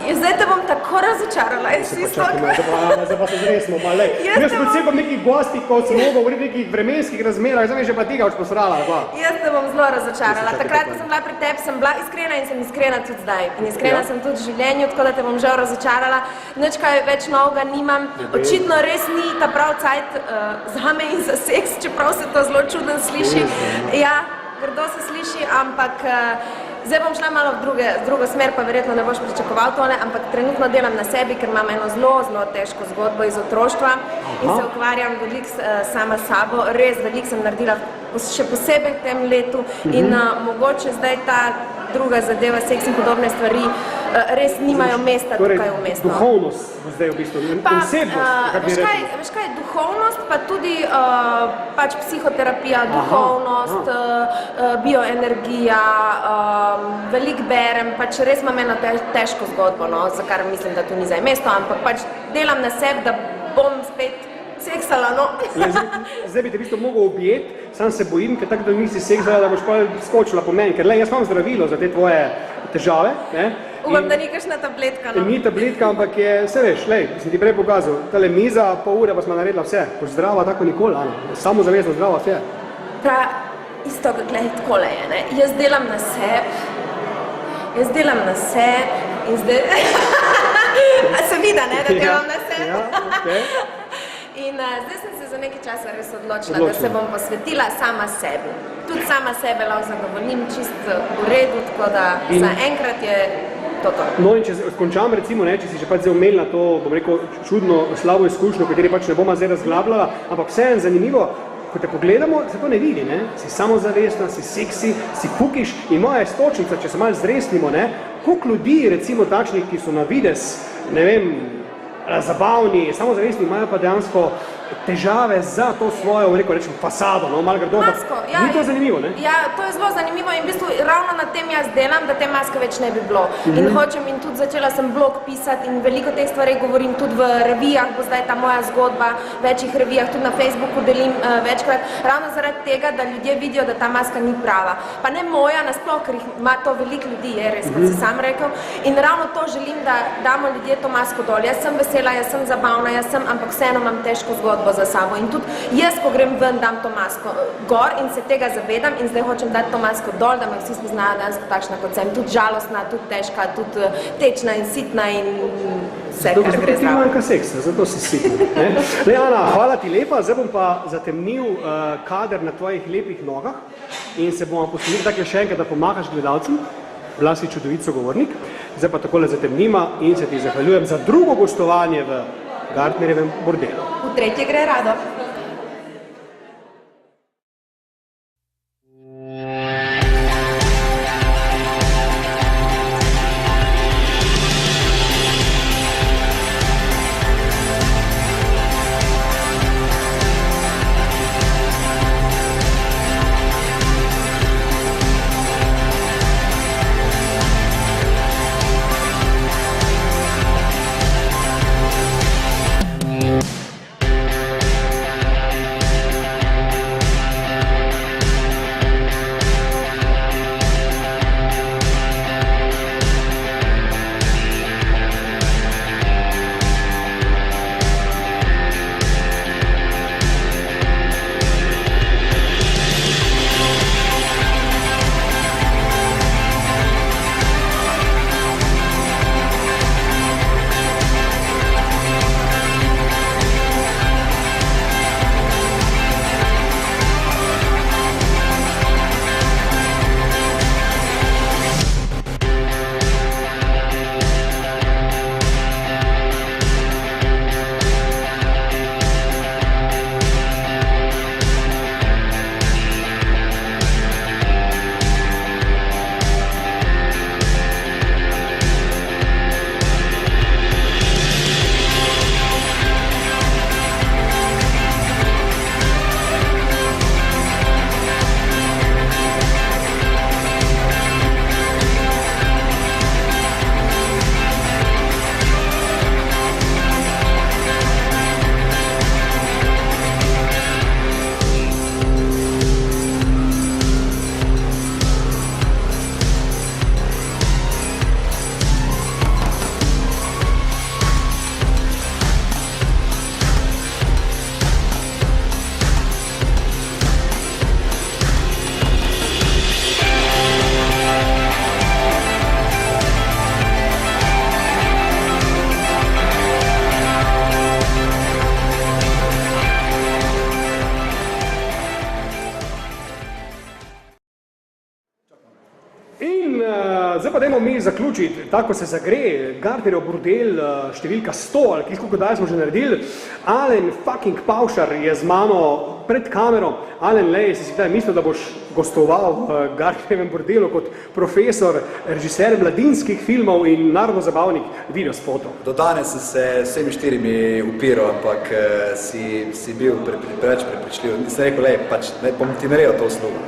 Zdaj te bom tako razočarala, Zdaj pa se zresno, malo. Jaz sem predvsem pa nekih gosti, ko sem mogel govoriti v nekih vremenskih razmerah, zdaj mi že pa tega už posrala. Jaz te bom zelo razočarala. Takrat, ko sem bila pri tebi, sem bila iskrena in sem iskrena tudi zdaj. In iskrena sem tudi v življenju, tako da te bom žal razočarala. Nič kaj več novega nimam. Očitno res ni ta prav cajt zame in za seks, čeprav se to zelo čudno sliši. Ja, grdo se sliši, ampak zdaj bom šla malo v drugo smer, pa verjetno ne boš pričakoval tole, ampak trenutno delam na sebi, ker imam eno zelo težko zgodbo iz otroštva in se ukvarjam veliko sama s sabo. Res veliko sem naredila, še posebej v tem letu in mogoče zdaj ta druga zadeva, seks in podobne stvari, res nimajo mesta tukaj v mestu. Torej, duhovnost zdaj v bistvu, osebnost, kak bi rekli. Veš kaj, duhovnost, pa tudi pač psihoterapija, duhovnost, bioenergija, veliko berem, pač res imam eno težko zgodbo, no, za kar mislim, da tu ni zdaj mesto, ampak pač delam na sebi, da bom spet seksala, no. Zdaj bi te v bistvu mogel objeti, sam se bojim, ker tako da nisi seksala, da boš pa skočila po meni, ker jaz imam zdravilo za te tvoje težave, ne. Upam, da ni kakšna tabletka, no. Ni tabletka, ampak je, vse veš, sem ti prej pokazal, tale miza, pol ure pa smo naredila vse, boš zdrava tako nikoli, Ana, samozavestno zdrava vse. Isto, gledaj, takole je, ne, jaz delam na sebi in zdaj, a se vidi, ne, da delam na sebi? Ja, okej. In zdaj sem se za nekaj časa res odločila, da se bom posvetila sama sebi. Tudi sama sebe lahko zadovoljim čisto v redu, tako da zaenkrat je to. No in če končam recimo, če si že pač zdaj umel na to, bom rekel, čudno slabo izkušnjo, kateri pač ne bom zdaj razglabljala, ampak vseeno zanimivo, ko te pogledamo, se to ne vidi, ne? Si samozavestna, si seksi, si fukiš in moja istočnica, če se malo zresnimo, ne? Koliko ljudi, recimo takšnih, ki so na vides, ne vem, zabavni, samozavestni, imajo pa dejansko težave za to svojo, rečem, fasado, no, malo grdo, ni to zanimivo, ne? Ja, to je zelo zanimivo in v bistvu ravno na tem jaz delam, da te maske več ne bi bilo. In hočem in tudi začela sem blog pisati in veliko teh stvari govorim tudi v revijah, bo zdaj ta moja zgodba, večjih revijah, tudi na Facebooku delim večkrat, ravno zaradi tega, da ljudje vidijo, da ta maska ni prava. Pa ne moja nasploh, ker ima to veliko ljudi, je res, kot si sam rekel. In ravno to želim, da damo ljudje to masko dol. Jaz sem vesela, jaz sem zabavna, ampak vseeno imam težko zgodbo za sabo. In tudi jaz, ko grem ven, dam to masko gor in se tega zavedam in zdaj hočem dati to masko dol, da me vsi spoznajo danes takšna kot sem. Tudi žalostna, tudi težka, tudi tečna in sitna in vse, kar gre zraven. Zato ti manjka seksa, zato si sitna. Ana, hvala ti lepa, zdaj bom pa zatemnil kader na tvojih lepih nogah in se bomo poslušali tako še enkrat, da pomagaš gledalcem. Bila si čudovit sogovornik, zdaj pa takole zatemnima in se ti zahvaljujem za drugo gostovanje v Gartnerjevem bordelu. V tretje gre rado. Zdaj pa dajmo mi zaključiti, tako se zagre, Gartnerjev bordel, številka 100, ali koliko daj smo že naredili. Alen fucking Pavšar je z mano pred kamero. Alen, lej, si kdaj mislil, da boš gostoval v Gartnerjevem bordelu kot profesor, režiser mladinskih filmov in narodno-zabavnih videospotov? Do danes sem se vsemi štirimi upiral, ampak si bil preveč prepričljiv. Nisem rekel, lej, pač bom ti naredil to uslugo.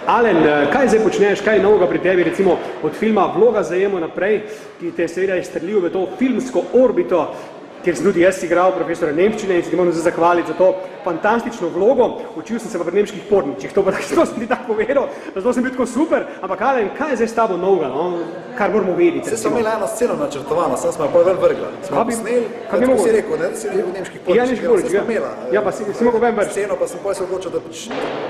Alen, kaj zdaj počneš, kaj je novega pri tebi, recimo od filma Vloga zajemo naprej, ki te seveda je strelil v to filmsko orbito, kjer sem tudi jaz igral profesora nemščine in se ti moram zdaj zahvaliti za to fantastično vlogo. Učil sem se pa pri nemških porničih, to sem ti tako povedal, zato sem bil tako super. Ampak Alen, kaj je zdaj s tabo novega, no? Kar moramo vedeti? Vse smo imeli eno sceno načrtovano, sem smo jo pa vel vrgla. Smo posneli, tako si rekel, ne, da si bil v nemških porničih, vse smo imela. Ja, pa si mogel ven vrči. Sceno pa sem potem se odločil,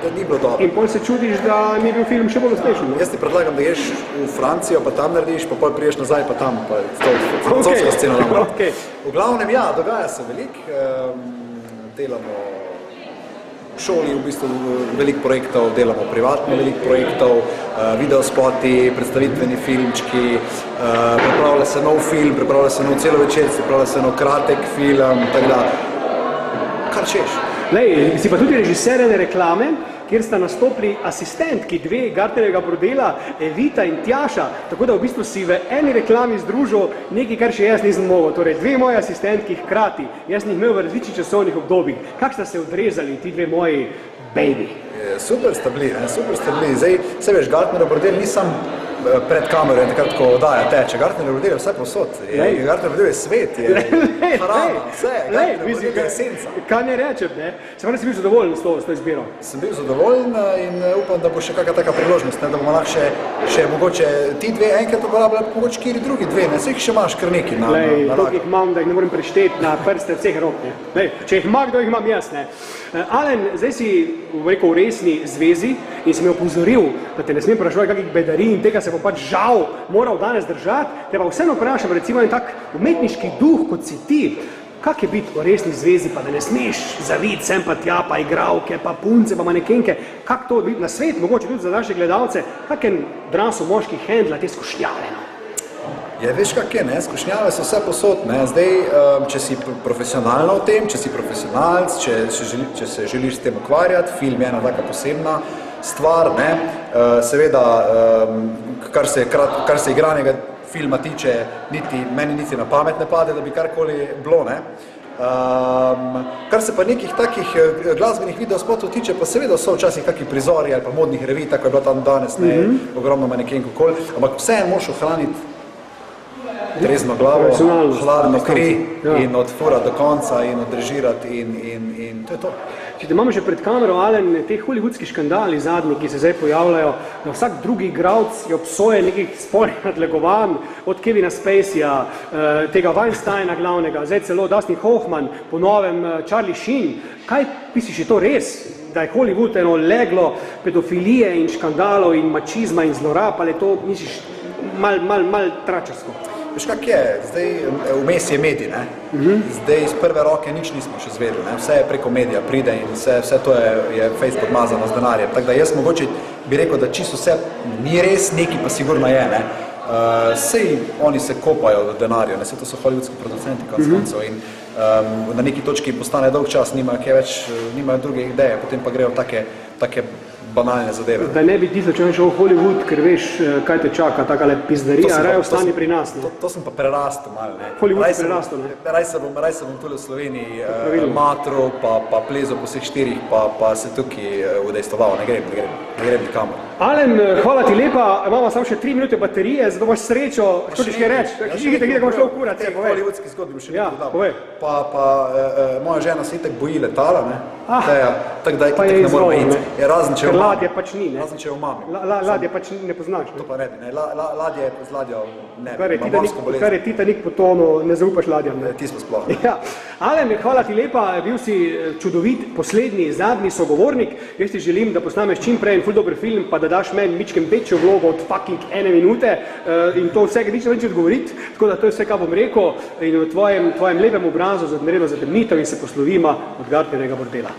da ni bilo dobro. In potem se čudiš, da ni bil film še bolj uspešen. Jaz ti predlagam, da ješ v Francijo, pa tam narediš, pa potem priješ nazaj, pa tam, pa francoska scena nam. V glavnem, ja, dogaja se veliko, delamo v šoli v bistvu veliko projektov, delamo privatno veliko projektov, videospoti, predstavitveni filmčki, pripravlja se nov film, pripravlja se nov celovečerc, pripravlja se nov kratek film, tako da, kar češ. Lej, si pa tudi režiser ene reklame, kjer sta nastopili asistentki dve Gartnerjevega bordela, Evita in Tjaša, tako da v bistvu si v eni reklami združil nekaj, kar še jaz nisem mogel, torej dve moji asistentki hkrati, jaz sem jih imel v različnih časovnih obdobjih. Kako sta se odrezali ti dve moji baby? Super sta bili, Zdaj, se veš, Gartnerjev bordel ni sam pred kamero in takrat, ko oddaja teče. Gartnerjev bordel je vse posod. Gartnerjev bordel je svet, je hrana, vse. Gartnerjev bordel je esenca. Kaj ne rečem, ne? Se pravi, si bil zadovoljen s to izbiro? Sem bil zadovoljen in upam, da bo še kakšna taka priložnost, da bomo lahko še mogoče ti dve enkrat uporabljali, mogoče kiri drugi dve, ne? Vse jih še imaš kar neki na toliko jih imam, da jih ne morem prešteti na prste vseh rok, ne? Če jih ima, kdo jih imam jaz, ne? Alen, zdaj si v resni zvezi in si me opozoril, da te ne smem vprašati kakih bedarij in tega se bo pač žal moral danes držati, te pa vseeno vprašam, recimo en tak umetniški duh, kot si ti, kak je biti v resni zvezi, pa da ne smeš zaviti sem pa tja, pa igralke, pa punce, pa manekenke, kak to biti na svet, mogoče tudi za naše gledalce, kaken draso moški hendla te skušnjave, no? Ja, veš kak je, ne? Skušnjave so vse posod, ne? Zdaj, če si profesionalno v tem, če si profesionalc, če se želiš s tem ukvarjati, film je ena taka posebna stvar, ne? Seveda, kar se igranega filma tiče, meni niti na pamet ne pade, da bi karkoli bilo, ne? Kar se pa nekih takih glasbenih videospotov tiče, pa seveda so včasih kakšni prizori ali pa modnih revij, tako je bilo tam danes, ne? Ogromno manekenk okoli, ampak vseeno moraš ohraniti trezno glavo, hladno kri in od fura do konca in odrežirati in to je to. Če te imamo že pred kamero, Alen, te hollywoodski škandali zadnji, ki se zdaj pojavljajo, da vsak drugi igralec je obsojen nekih spolnih nadlegovanj, od Kevina Spaceyja, tega Weinsteina glavnega, zdaj celo Dustin Hoffman, po novem Charlie Sheen. Kaj misliš, je to res, da je Hollywood eno leglo pedofilije in škandalov in mačizma in zlorab, ali to misliš mal tračarsko? Veš kak je, zdaj vmes je medij, ne? Zdaj iz prve roke nič nismo še zvedeli, ne? Vse je preko medija pride in vse to je face podmazano z denarjem. Tako da jaz mogoče bi rekel, da čisto vse ni res, neki pa sigurno je, ne? Sej oni se kopajo v denarju, ne? Sej to so hollywoodski producenti konec koncev in na neki točki postane dolg čas, nimajo druge ideje, potem pa grejo take banalne zadeve. Da ne bi ti začel šel v Hollywood, ker veš, kaj te čaka, takale pizdarija, raje ostani pri nas. To sem pa prerastel malo, ne. Hollywood si prerastel, ne. Raj se bom tule v Sloveniji matro, pa plezo po vseh štirih, pa se tukaj udejstoval, ne grem nikamor. Alen, hvala ti lepa, imamo samo še 3 minute baterije, zato imaš srečo, što tiš kaj reči? Žigite, ko boš šel v kurat, se povej. Hollywoodski zgodbi še nekaj dodal. Pa moja žena se itak boji letala, ne. Tako da itak ne mora iti. Razen če ladje pač ni, ne? Razen če je v mami. Ladje pač ne poznaš, ne? To pa ne bi, ne. Ladje z ladjo ne bi, ima morsko bolezen. Kar je Titanik potonil, ne zaupaš ladjam, ne? Ti smo sploh. Alen, hvala ti lepa, bil si čudovit, poslednji, zadnji sogovornik. Jaz ti želim, da posnameš čim prej en ful dober film, pa da daš meni mičkem večjo vlogo od fucking 1 minute in to vsega nič ne več odgovoriti, tako da to je vse, kar bom rekel in v tvojem lepem obrazu naredimo zatemnitev in se poslovimo od Gartnerjevega bordela.